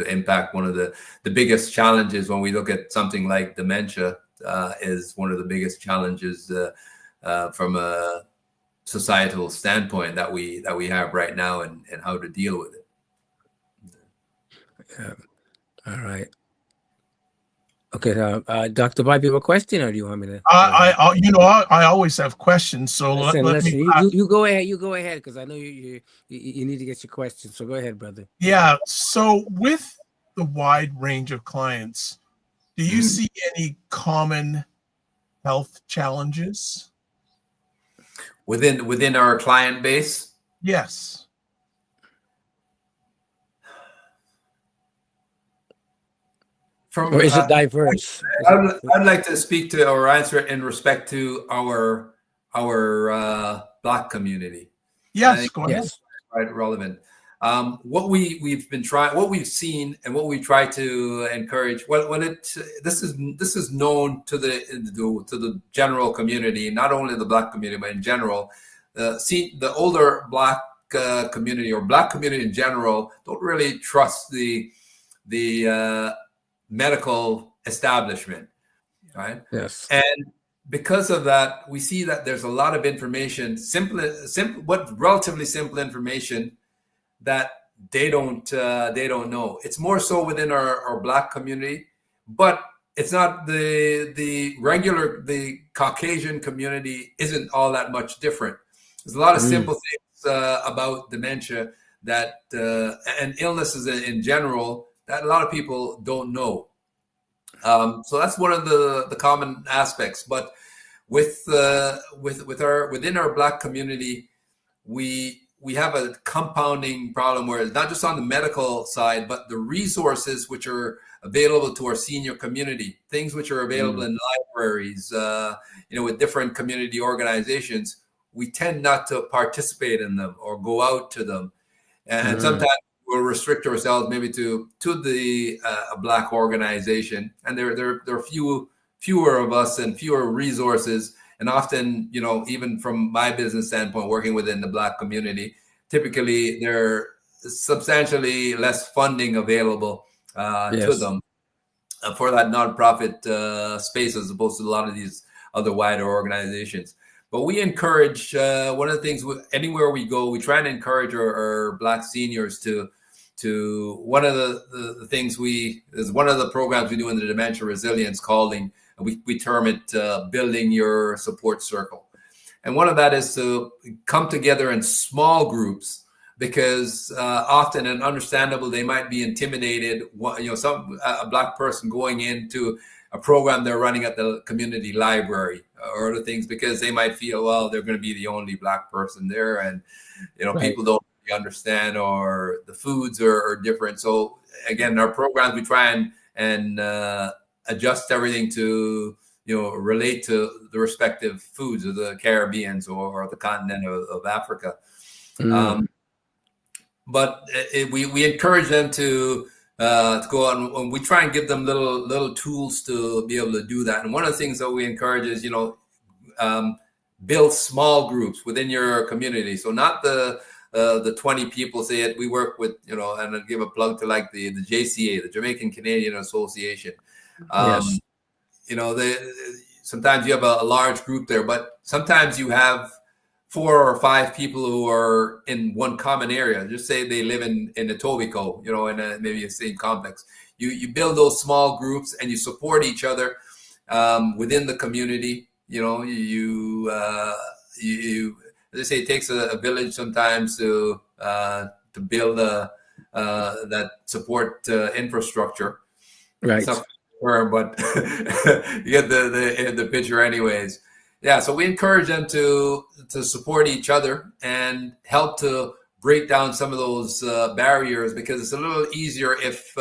impact. One of the biggest challenges when we look at something like dementia is one of the biggest challenges from a societal standpoint that we have right now, and how to deal with it. All right. Okay, Dr. Vibe, you have a question, or do you want me to? I always have questions. So let me. You go ahead. You go ahead, because I know you need to get your questions. So go ahead, brother. Yeah. So with the wide range of clients, do you see any common health challenges within our client base? Yes. Or is it diverse? I'd like to speak to or answer it in respect to our Black community. Yes, go ahead. Right, relevant. What we've been trying, what we've seen, and what we try to encourage. This is known to the general community, not only the Black community, but in general. The older Black community, or Black community in general, don't really trust the medical establishment, right? Yes. And because of that, we see that there's a lot of information, relatively simple information that they don't know. It's more so within our Black community, but it's not the Caucasian community isn't all that much different. There's a lot of simple things about dementia that and illnesses in general that a lot of people don't know. So that's one of the common aspects. But within our Black community, we have a compounding problem where it's not just on the medical side, but the resources which are available to our senior community, things which are available in libraries, with different community organizations, we tend not to participate in them or go out to them, and sometimes we'll restrict ourselves maybe to the Black organization, and there are fewer of us and fewer resources, and often, even from my business standpoint, working within the Black community, typically there is substantially less funding available to them for that nonprofit space, as opposed to a lot of these other wider organizations. But we encourage, one of the things, anywhere we go, we try and encourage our Black seniors to one of the things is one of the programs we do in the Dementia Resilience Calling. We term it building your support circle. And one of that is to come together in small groups, because often, and understandable, they might be intimidated. A Black person going into a program they're running at the community library or other things, because they might feel, well, they're going to be the only Black person there, and people don't really understand, or the foods are different. So again, in our programs, we try and adjust everything to relate to the respective foods of the Caribbeans or the continent of Africa. But we encourage them to go out, and we try and give them little tools to be able to do that. And one of the things that we encourage is, build small groups within your community. So not the 20 people. Say it. We work with, and I'll give a plug to like the JCA, the Jamaican Canadian Association. Sometimes you have a large group there, but sometimes you have 4 or 5 people who are in one common area. Just say they live in Etobicoke, in maybe a same complex. You build those small groups and you support each other within the community. You as I say, it takes a village sometimes to build that support infrastructure. Right. It's not firm, but you get the picture anyways. Yeah, so we encourage them to support each other and help to break down some of those barriers, because it's a little easier if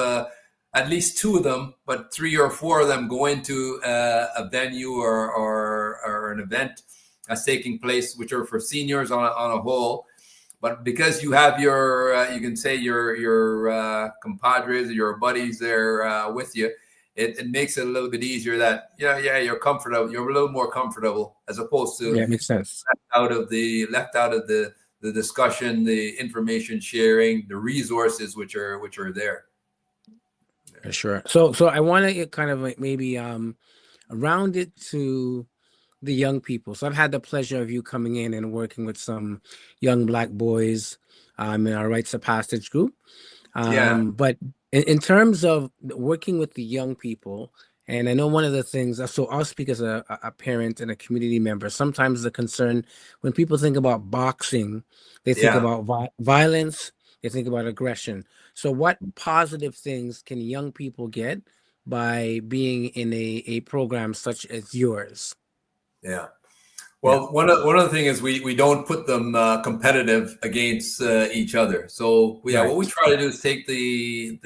at least two of them, but 3 or 4 of them go into a venue or an event that's taking place, which are for seniors on a whole. But because you have your, you can say your compadres, your buddies there with you, it makes it a little bit easier that, you're comfortable. You're a little more comfortable, as opposed to Yeah, makes sense. left out of the discussion, the information sharing, the resources which are there. For sure. So I want to kind of like maybe around it to the young people. So I've had the pleasure of you coming in and working with some young Black boys in our Rites of Passage group. But in terms of working with the young people, and I know one of the things, so I'll speak as a parent and a community member. Sometimes the concern when people think about boxing, they think about violence, they think about aggression. So what positive things can young people get by being in a program such as yours? Yeah. Well, one of the things is we don't put them competitive against each other. So what we try to do is take the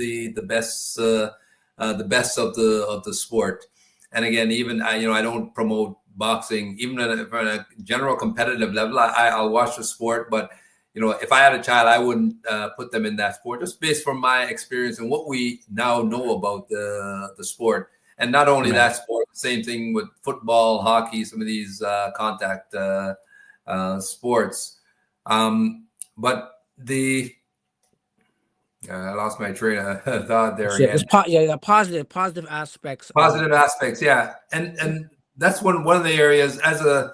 best of the sport. And again, even I don't promote boxing even on a general competitive level. I'll watch the sport, but if I had a child, I wouldn't put them in that sport, just based from my experience and what we now know about the sport. And not only that sport, same thing with football, hockey, some of these contact sports. But I lost my train of thought there again. Positive aspects. Positive aspects, yeah. And that's one of the areas as a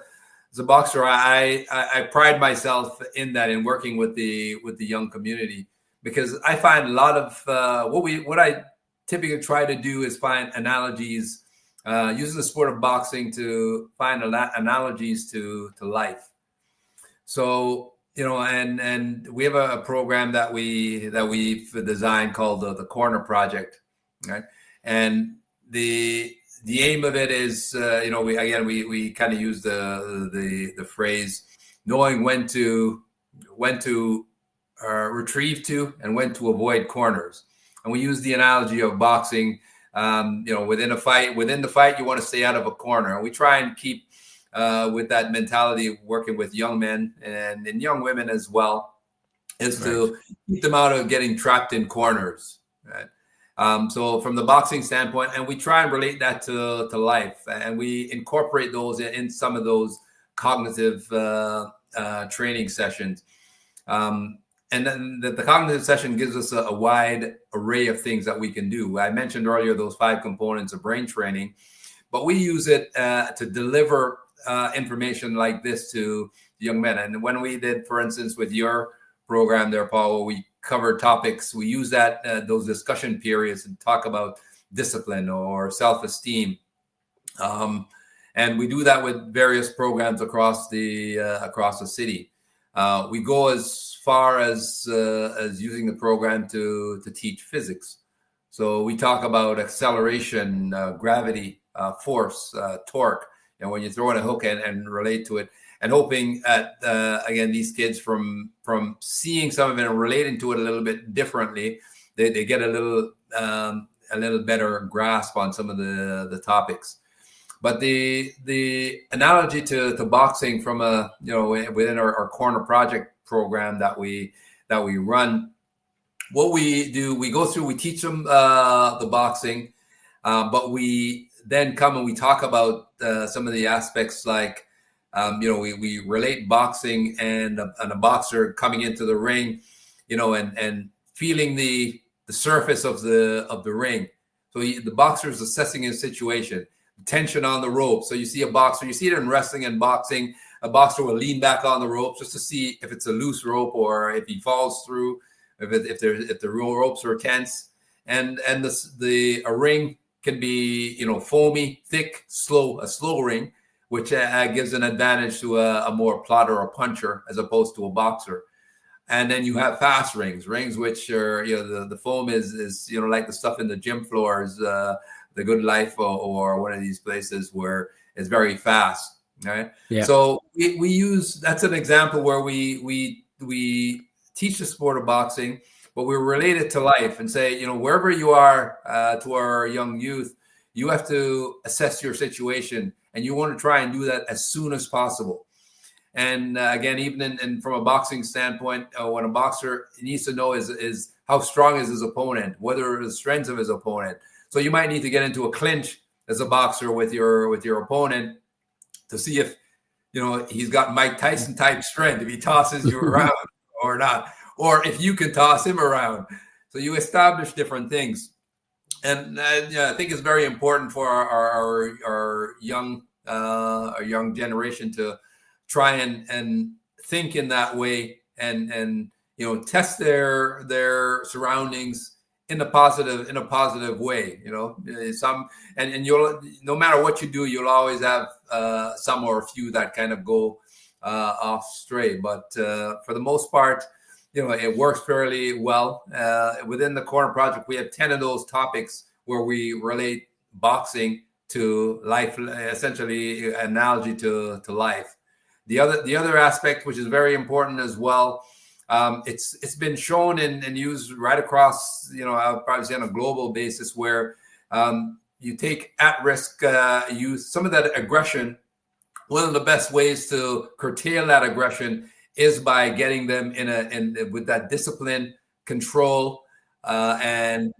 boxer, I pride myself in that, in working with the young community, because I find a lot of what I typically try to do is find analogies, using the sport of boxing to find analogies to life. So, and we have a program that we've designed called the Corner Project, right? And the aim of it is, we kind of use the phrase knowing when to retrieve to and when to avoid corners. And we use the analogy of boxing. Within the fight, you want to stay out of a corner. And we try and keep with that mentality, working with young men and young women as well, is to keep them out of getting trapped in corners. Right? So from the boxing standpoint, and we try and relate that to life, and we incorporate those in some of those cognitive training sessions. And then the cognitive session gives us a wide array of things that we can do. I mentioned earlier those 5 components of brain training, but we use it to deliver information like this to young men. And when we did, for instance, with your program there, Paul, we covered topics, we use those discussion periods to talk about discipline or self-esteem. And we do that with various programs across the city. We go as far as using the program to teach physics. So we talk about acceleration, gravity, force, torque, and when you throw in a hook and relate to it, and hoping at again, these kids from seeing some of it and relating to it a little bit differently, they get a little better grasp on some of the topics. But the analogy to boxing from within our Corner Project program that we run, what we do, we go through, we teach them the boxing, but we then come and we talk about some of the aspects like we relate boxing and a boxer coming into the ring, and feeling the surface of the ring. So the boxer is assessing his situation. Tension on the rope. So you see a boxer, you see it in wrestling and boxing, a boxer will lean back on the rope just to see if it's a loose rope or if he falls through, if the ropes are tense. And a ring can be, foamy, thick, slow, a slow ring, which gives an advantage to a more plotter or puncher as opposed to a boxer. And then you have fast rings which are, the foam is like the stuff in the gym floors, the Good Life or one of these places where it's very fast, right? Yeah. So we use, that's an example where we teach the sport of boxing, but we relate it to life and say, wherever you are, to our young youth, you have to assess your situation, and you want to try and do that as soon as possible. And again, even in from a boxing standpoint, what a boxer needs to know is how strong is his opponent, what are the strengths of his opponent. So you might need to get into a clinch as a boxer with your opponent to see if he's got Mike Tyson type strength, if he tosses you around or not, or if you can toss him around. So you establish different things, and I think it's very important for our young generation to try and think in that way, and test their surroundings in a positive way. And you'll, no matter what you do, you'll always have some or a few that kind of go off stray. But for the most part, it works fairly well. Within the Corner Project, we have 10 of those topics where we relate boxing to life, essentially analogy to life. The other aspect, which is very important as well, it's been shown and used right across, I'll probably say on a global basis, where you take at-risk youth, some of that aggression. One of the best ways to curtail that aggression is by getting them with that discipline, control, and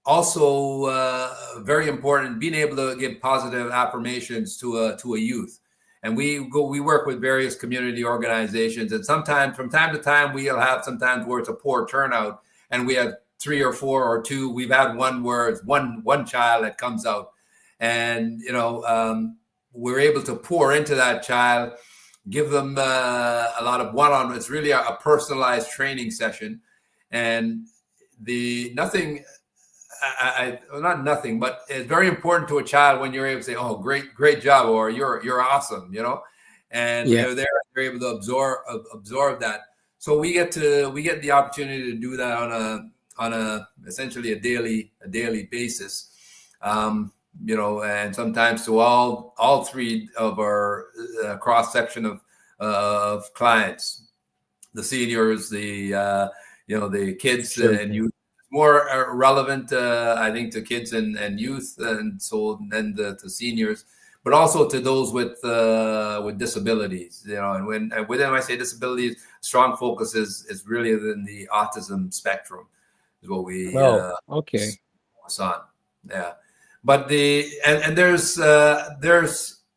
also very important, being able to give positive affirmations to a youth. And we work with various community organizations, and sometimes from time to time we'll have sometimes where it's a poor turnout, and we have 3 or 4 or 2. We've had one where it's one child that comes out, and we're able to pour into that child, give them a lot of one-on-one. It's really a personalized training session, and not nothing, but it's very important to a child when you're able to say, "Oh, great job," or "You're awesome," and they're able to absorb that. So we get the opportunity to do that on a essentially a daily basis, and sometimes to all 3 of our cross section of clients, the seniors, the kids and youth. More relevant, I think, to kids and youth, and so then to seniors, but also to those with disabilities. And when I say disabilities, strong focus is really within the autism spectrum, is what we focus on. Yeah, but there's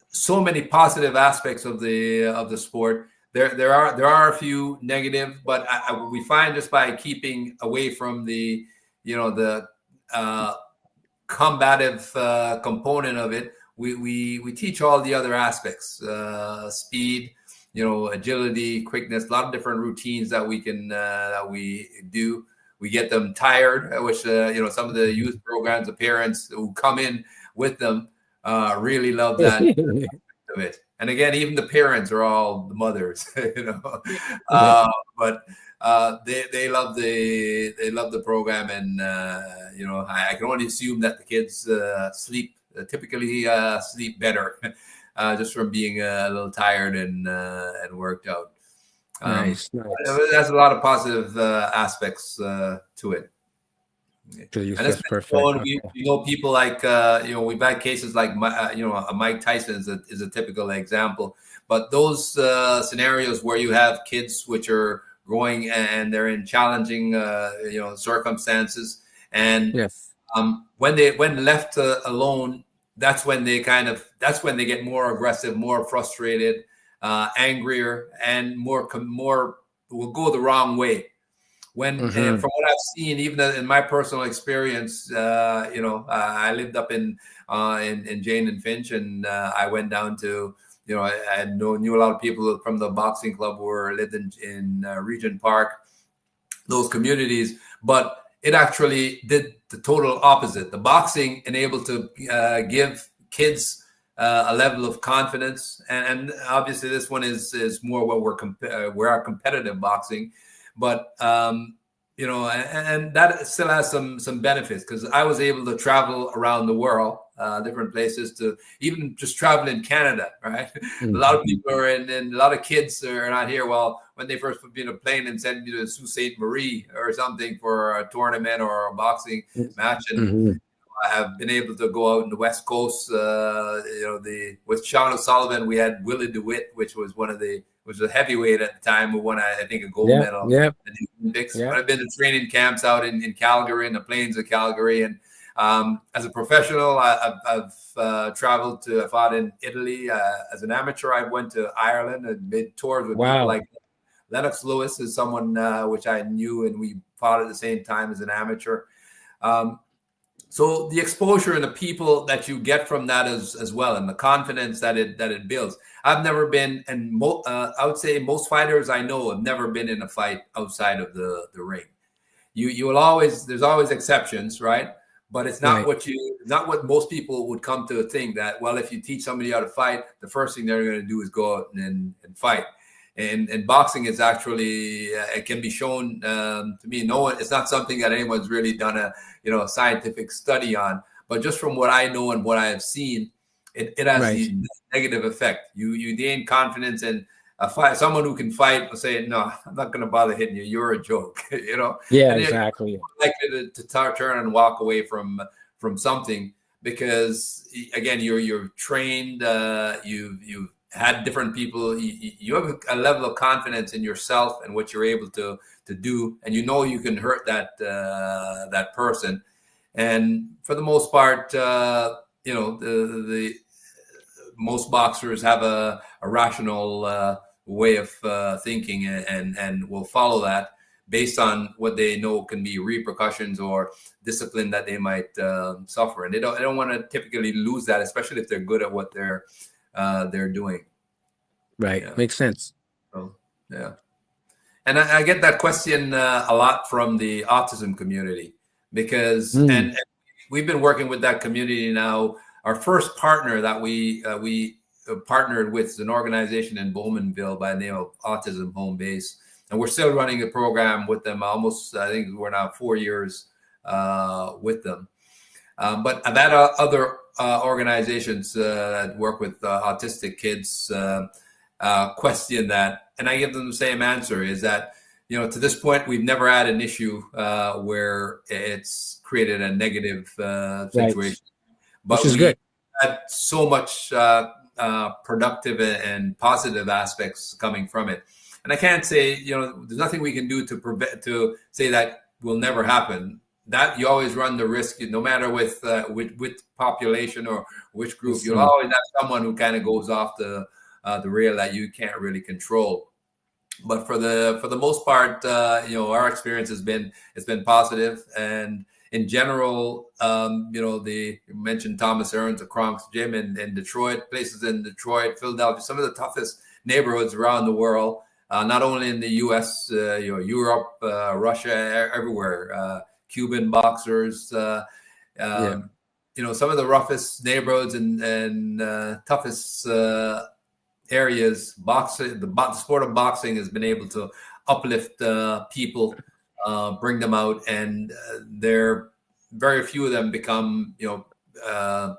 so many positive aspects of the sport. There are a few negative, but we find just by keeping away from the combative component of it, we teach all the other aspects, speed, agility, quickness, a lot of different routines that we can that we do. We get them tired, which some of the youth programs, the parents who come in with them really love that of it. And again, even the parents are all the mothers, but they love the program, and I can only assume that the kids typically sleep better, just from being a little tired and worked out. Nice. There's a lot of positive aspects to it. That's perfect. We know people like we've had cases like Mike Tyson is a typical example, but those scenarios where you have kids which are growing and they're in challenging circumstances, and when left alone, that's when they get more aggressive, more frustrated, angrier, and more will go the wrong way. When from what I've seen, even in my personal experience, I lived up in Jane and Finch, and I went down to, I knew a lot of people from the boxing club who lived in Regent Park, those communities, but it actually did the total opposite. The boxing enabled to give kids a level of confidence, and obviously this one is more what we are competitive boxing, but and that still has some benefits, because I was able to travel around the world, different places, to even just travel in Canada, right? Mm-hmm. A lot of people are and a lot of kids are not here. Well, when they first put me in a plane and sent me to Sault Ste. Marie or something for a tournament or a boxing match, and Mm-hmm. I have been able to go out in the West Coast. With Sean O'Sullivan, we had Willie DeWitt, which was was a heavyweight at the time, who won, I think, a gold medal at the Olympics. Yep. But I've been to training camps out in Calgary, in the plains of Calgary, and as a professional, I've traveled to. I fought in Italy as an amateur. I went to Ireland and made tours with people like Lennox Lewis, is someone which I knew, and we fought at the same time as an amateur. So the exposure and the people that you get from that as well, and the confidence that it builds. I've never been, and I would say most fighters I know have never been in a fight outside of the ring. You will always, there's always exceptions, right? But it's not not what most people would come to think, that, well, if you teach somebody how to fight, the first thing they're going to do is go out and fight. And boxing is actually, it can be shown to me. It's not something that anyone's really done a scientific study on. But just from what I know and what I have seen, it has the negative effect. You gain confidence, and someone who can fight will say, "No, I'm not going to bother hitting you. You're a joke." Yeah, and exactly. You're likely to turn and walk away from something, because again, you're trained. You've had different people. You have a level of confidence in yourself and what you're able to do, and you can hurt that person. And for the most part, the most boxers have a rational way of thinking, and will follow that based on what they know can be repercussions or discipline that they might suffer. And they don't want to typically lose that, especially if they're good at what they're doing. Right. Yeah. Makes sense. So, yeah. And I get that question a lot from the autism community, because and we've been working with that community now. Our first partner that we partnered with is an organization in Bowmanville by the name of Autism Home Base, and we're still running a program with them. Almost, I think we're now 4 years with them. But I've had other organizations that work with autistic kids question that, and I give them the same answer: is that to this point we've never had an issue where it's created a negative situation. But which is good. Had so much productive and positive aspects coming from it, and I can't say there's nothing we can do to say that will never happen. That you always run the risk, no matter with population or which group. You'll always have someone who kind of goes off the rail that you can't really control. But for the most part, our experience has been positive. And in general, you mentioned Thomas Aaron's, the Kronk's Gym in Detroit, places in Detroit, Philadelphia, some of the toughest neighborhoods around the world, not only in the U.S., Europe, Russia, everywhere. Cuban boxers, some of the roughest neighborhoods and toughest areas. Boxing, the sport of boxing has been able to uplift people, bring them out, and there very few of them become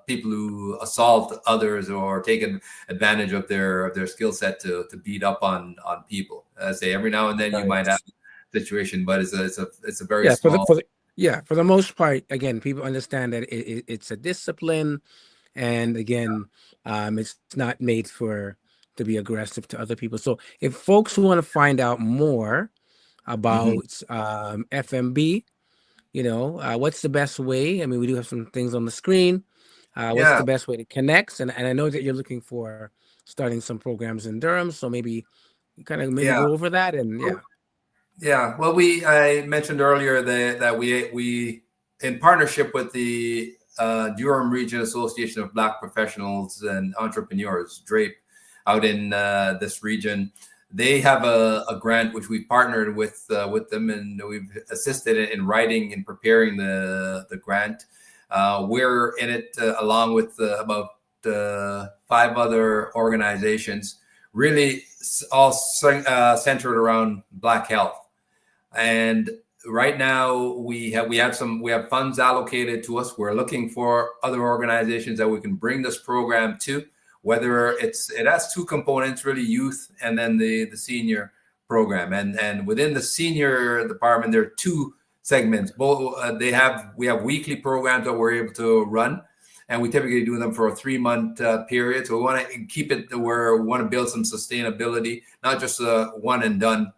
people who assault others or taking advantage of their skill set to beat up on people. I say every now and then you might have a situation, but it's a very small. For the most part, again, people understand that it's a discipline, and again, it's not made to be aggressive to other people. So if folks want to find out more about FMB, what's the best way? I mean, we do have some things on the screen. What's the best way to connect? And I know that you're looking for starting some programs in Durham, so maybe you kind of go over that. And Yeah, well, I mentioned earlier that we in partnership with the Durham Region Association of Black Professionals and Entrepreneurs, DRAPE, out in this region, they have a grant which we partnered with them, and we've assisted in writing and preparing the grant. We're in it along with about other organizations, really all centered around Black health. And right now we have funds allocated to us. We're looking for other organizations that we can bring this program to, whether it has two components, really, youth and then the senior program. And within the senior department, there are two segments. Both we have weekly programs that we're able to run, and we typically do them for a 3-month period. So we want to keep it where we want to build some sustainability, not just a one and done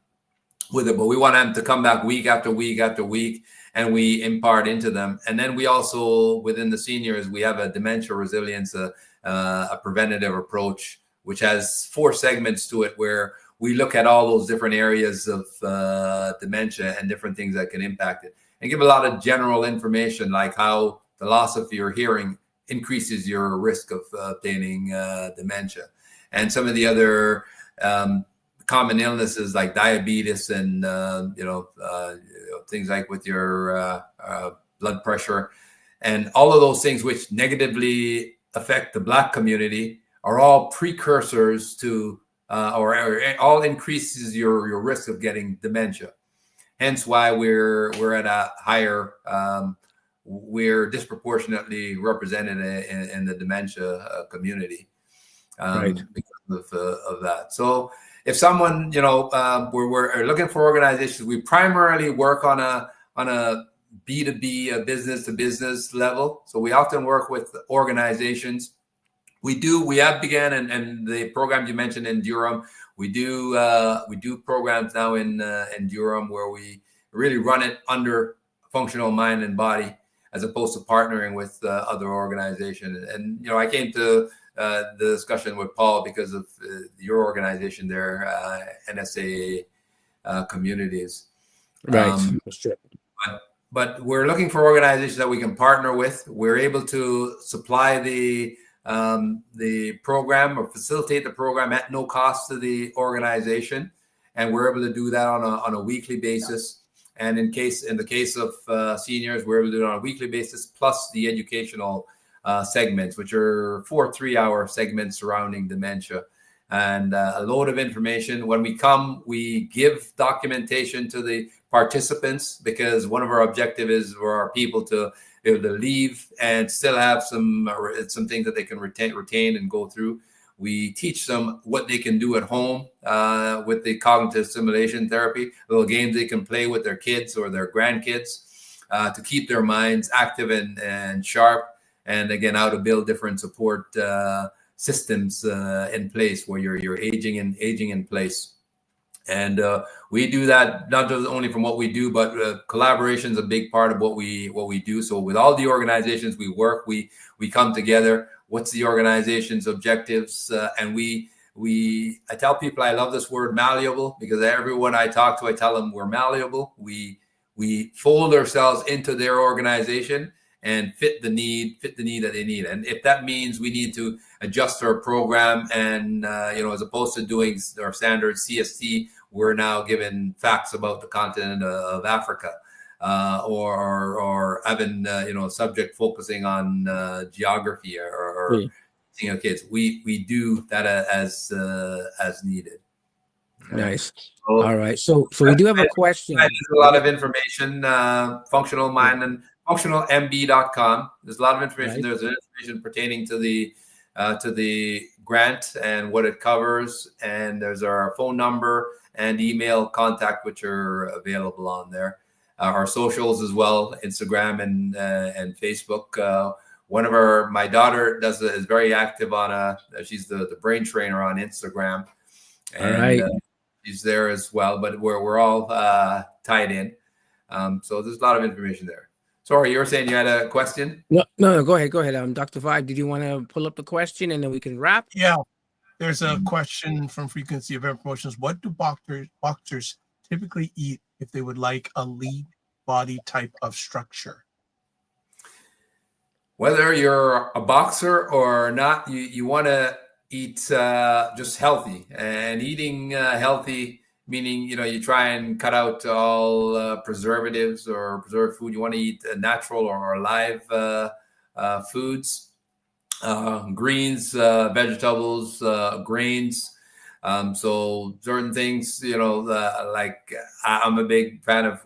with it, but we want them to come back week after week after week, and we impart into them. And then we also, within the seniors, we have a dementia resilience, a preventative approach, which has 4 segments to it, where we look at all those different areas of dementia and different things that can impact it, and give a lot of general information, like how the loss of your hearing increases your risk of obtaining dementia, and some of the other common illnesses like diabetes and things like with your blood pressure, and all of those things which negatively affect the Black community are all precursors to or all increases your risk of getting dementia. Hence why we're at a higher we're disproportionately represented in the dementia community because of that. So if someone, we're looking for organizations, we primarily work on a B2B, a business to business level. So we often work with organizations. We have began, and the program you mentioned in Durham, we do programs now in Durham where we really run it under functional mind and body, as opposed to partnering with other organizations. And I came to the discussion with Paul because of your organization there, NSA communities. Right. But we're looking for organizations that we can partner with. We're able to supply the program or facilitate the program at no cost to the organization, and we're able to do that on a weekly basis. And in the case of seniors, we're able to do it on a weekly basis, plus the educational segments, which are 4 3-hour segments surrounding dementia, and a load of information. When we come, we give documentation to the participants, because one of our objectives is for our people to be able to leave and still have some things that they can retain and go through. We teach them what they can do at home with the cognitive stimulation therapy, little games they can play with their kids or their grandkids to keep their minds active and sharp. And again, how to build different support systems in place where you're aging in place. And we do that not just only from what we do, but collaboration is a big part of what we do. So with all the organizations we work, we come together. What's the organization's objectives? And I tell people I love this word malleable, because everyone I talk to, I tell them we're malleable. We fold ourselves into their organization and fit the need that they need. And if that means we need to adjust our program and, as opposed to doing our standard CST, we're now given facts about the continent of Africa, or having, subject focusing on geography or kids. We do that as needed. Nice. So, all right. So we do have a question. There's a lot of information, functional mind and functionalmb.com. There's a lot of information. Right. There's information pertaining to the grant and what it covers. And there's our phone number and email contact, which are available on there. Our socials as well, Instagram and Facebook. My daughter is very active on she's the brain trainer on Instagram. And she's there as well, but we're all tied in. So there's a lot of information there. Sorry, you were saying you had a question? No, go ahead. Dr. Vibe, did you want to pull up the question and then we can wrap? Yeah. There's a question from Frequency of Air Promotions. What do boxers typically eat if they would like a lean body type of structure? Whether you're a boxer or not, you want to eat just healthy. And eating healthy, meaning, you try and cut out all preservatives or preserved food. You want to eat natural or live foods. greens, vegetables, grains. So certain things, like I'm a big fan of.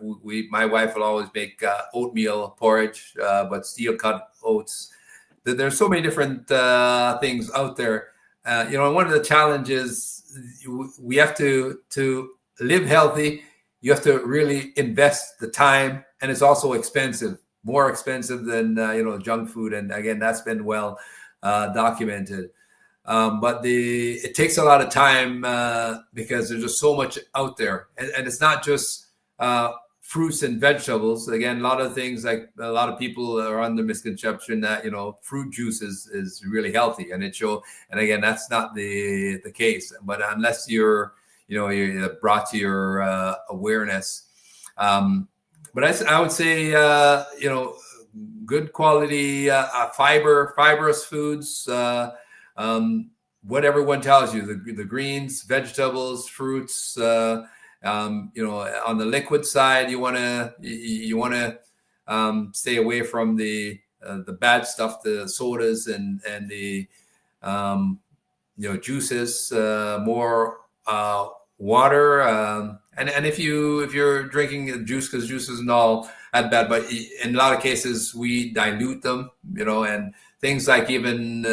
My wife will always make oatmeal porridge, but steel cut oats. There's so many different things out there. One of the challenges we have to live healthy. You have to really invest the time, and it's also expensive, more expensive than junk food. And again, that's been well documented. But it takes a lot of time because there's just so much out there, and it's not just fruits and vegetables. Again, a lot of things, like a lot of people are under misconception that fruit juice is really healthy, and and again, that's not the case. But unless you're brought to your awareness, but I would say good quality fibrous foods. What everyone tells you, the greens, vegetables, fruits. On the liquid side, you want to stay away from the bad stuff, the sodas and the juices. More water, and if you're drinking juice, because juice isn't all that bad, but in a lot of cases we dilute them, and things like even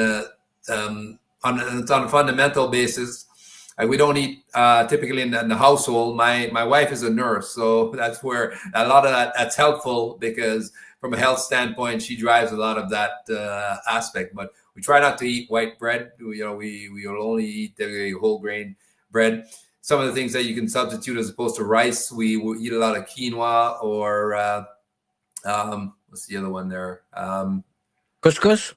on a fundamental basis. We don't eat typically in the household. My wife is a nurse, so that's where a lot of that's helpful, because from a health standpoint, she drives a lot of that aspect. But we try not to eat white bread. We will only eat the whole grain bread. Some of the things that you can substitute as opposed to rice, we will eat a lot of quinoa, or what's the other one there? Couscous.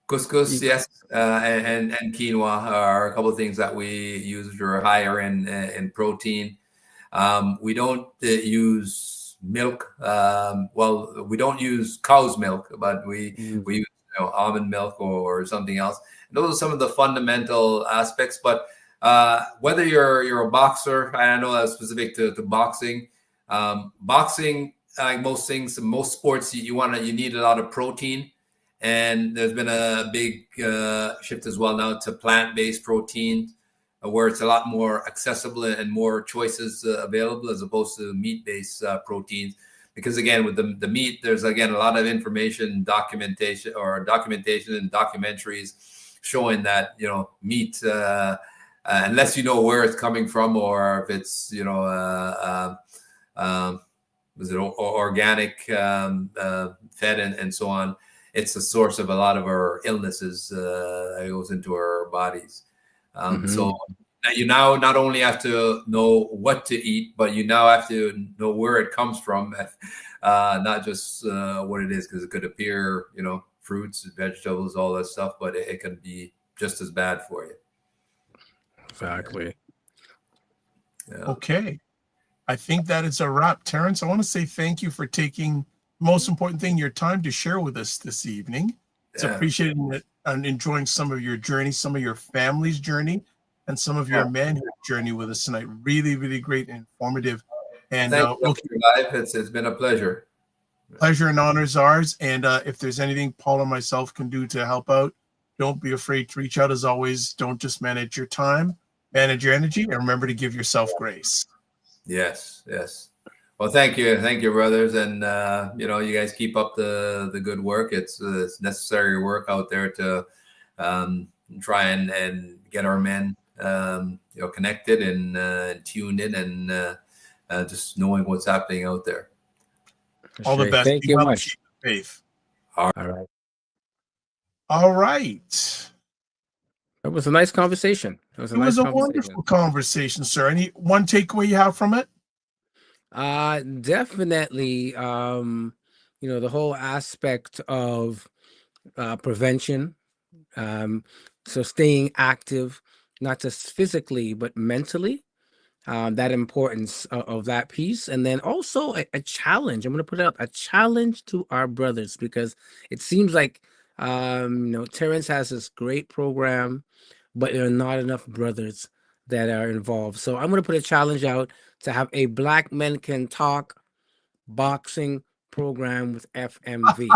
Couscous, yes, and quinoa are a couple of things that we use, which are higher in protein. We don't use milk. Well, we don't use cow's milk, but we use almond milk or something else. And those are some of the fundamental aspects. But whether you're a boxer, I know that's specific to boxing. Boxing, like most things, most sports, you need a lot of protein. And there's been a big shift as well now to plant-based protein, where it's a lot more accessible and more choices available, as opposed to meat-based proteins. Because again, with the meat, there's again a lot of information, documentation and documentaries showing that meat, unless you know where it's coming from, or if it's was it organic, fed and so on. It's the source of a lot of our illnesses that goes into our bodies. So you now not only have to know what to eat, but you now have to know where it comes from, not just what it is, because it could appear, fruits, vegetables, all that stuff, but it can be just as bad for you. Exactly. Yeah. Okay. I think that is a wrap. Terrence, I want to say thank you for taking most important thing, your time to share with us this evening. It's appreciating it and enjoying some of your journey, some of your family's journey, and some of your manhood journey with us tonight. Really, really great and informative. And thank you, it's been a pleasure. Pleasure and honor is ours. And if there's anything Paul and myself can do to help out, don't be afraid to reach out. As always, don't just manage your time, manage your energy, and remember to give yourself grace. Yes. Well, thank you, brothers, and you guys keep up the good work. It's necessary work out there to try and get our men connected and tuned in, and just knowing what's happening out there. All the best. Thank you much. Faith. All right. It was a nice conversation. It was a wonderful conversation, sir. Any one takeaway you have from it? Definitely, the whole aspect of prevention. So staying active, not just physically, but mentally, that importance of that piece. And then also a challenge. I'm going to put out a challenge to our brothers, because it seems like, Terrence has this great program, but there are not enough brothers that are involved. So I'm going to put a challenge out to have a Black Men Can Talk boxing program with FMV.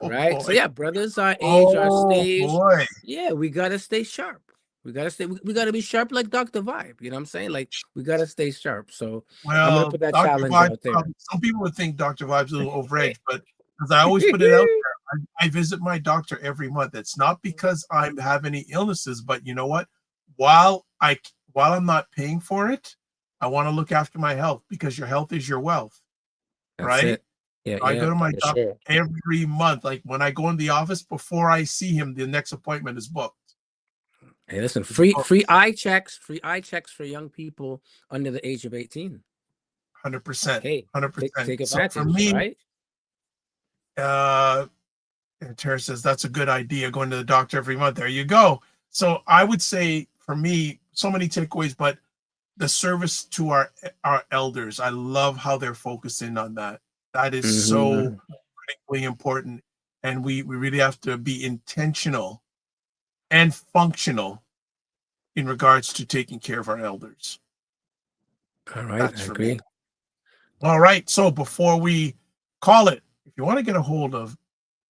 Right. So boy. yeah, brothers our age, our Oh stage. boy. Yeah, we gotta stay sharp. We gotta stay. We gotta be sharp like Dr. Vibe. You know what I'm saying? Like we gotta stay sharp. So I'm gonna Well, put that Dr. challenge Vibe, out there. some people would think Dr. Vibe's a little overedged, but as I always put it out there, I visit my doctor every month. It's not because I have any illnesses, but you know what? While I'm not paying for it, I want to look after my health because your health is your wealth, That's right? it. Yeah, I go to my for doctor sure. every month. Like when I go in the office, before I see him, the next appointment is booked. Hey, listen, It's free booked. eye checks for young people under the age of 18. 100%. Hey, 100%. take So for advantage, me, right? and Tara says that's a good idea, going to the doctor every month. There you go. So I would say for me, so many takeaways, but the service to our elders, I love how they're focusing on that. That is so Mhm. critically important. And we really have to be intentional and functional in regards to taking care of our elders. All right, That's I for agree. me. All right. So before we call it, if you want to get a hold of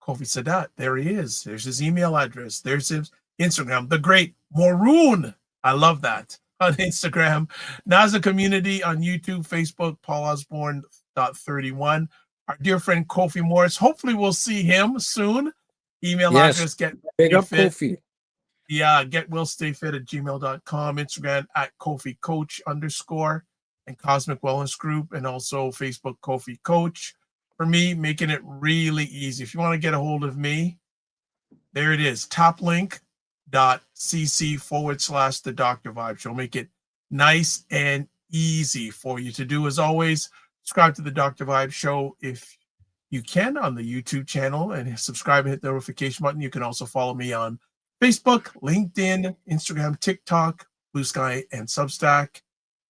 Kofi Sadat, there he is. There's his email address. There's his Instagram. The great Maroon. I love that on Instagram. NASA Community on YouTube, Facebook, Paul Osborne 31. Our dear friend Kofi Morris. Hopefully we'll see him soon. Email Yes. address, get Big Stay up fit. Kofi. Yeah, getwillstayfit@gmail.com, Instagram @Kofi Coach _ and Cosmic Wellness Group, and also Facebook Kofi Coach. For me, making it really easy. If you want to get a hold of me, there it is, toplink.cc/ the Dr. Vibe Show. Make it nice and easy for you to do. As always, subscribe to the Dr. Vibe Show if you can on the YouTube channel, and subscribe and hit the notification button. You can also follow me on Facebook, LinkedIn, Instagram, TikTok, Blue Sky, and Substack.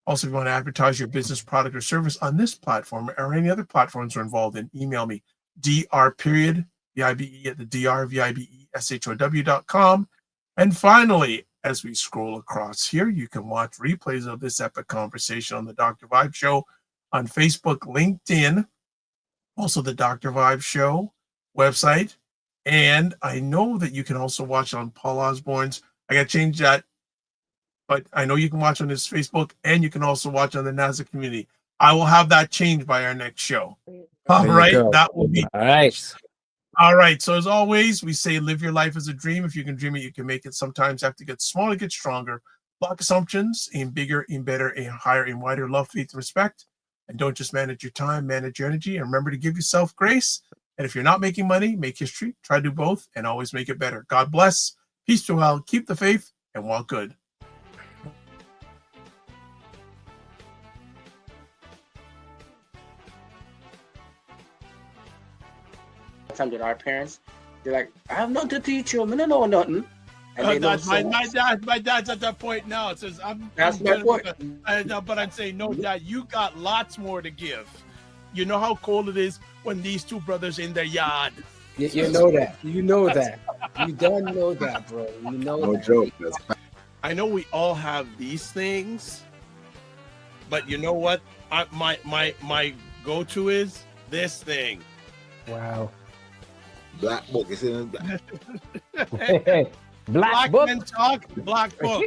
Also, if you want to advertise your business, product, or service on this platform or any other platforms we're involved in, email me, dr.vibe@vibeshow.com. And finally, as we scroll across here, you can watch replays of this epic conversation on the Dr. Vibe Show on Facebook, LinkedIn, also the Dr. Vibe Show website. And I know that you can also watch on Paul Osborne's. I got to change that, but I know you can watch on his Facebook, and you can also watch on the NASA Community. I will have that changed by our next show. All There you right, go. that will be All right. all right. So as always, we say live your life as a dream. If you can dream it, you can make it. Sometimes you have to get smaller to get stronger. Block assumptions, aim bigger, aim better, aim higher, aim wider. Love, faith, and respect. And don't just manage your time, manage your energy. And remember to give yourself grace. And if you're not making money, make history. Try to do both and always make it better. God bless. Peace to all. Keep the faith and walk good. Time that our parents, they're like, I have nothing to teach you. I don't know nothing. And they know That's so my much. dad's at that point now. It says That's my point. But I'm saying no, Dad. You got lots more to give. You know how cold it is when these two brothers in their yard. You know that. You know that. You don't know that, bro. You know No that. joke. That's I know we all have these things, but you know what? My go-to is this thing. Wow. black book. It's in his black. Black Black book. men talk, black book.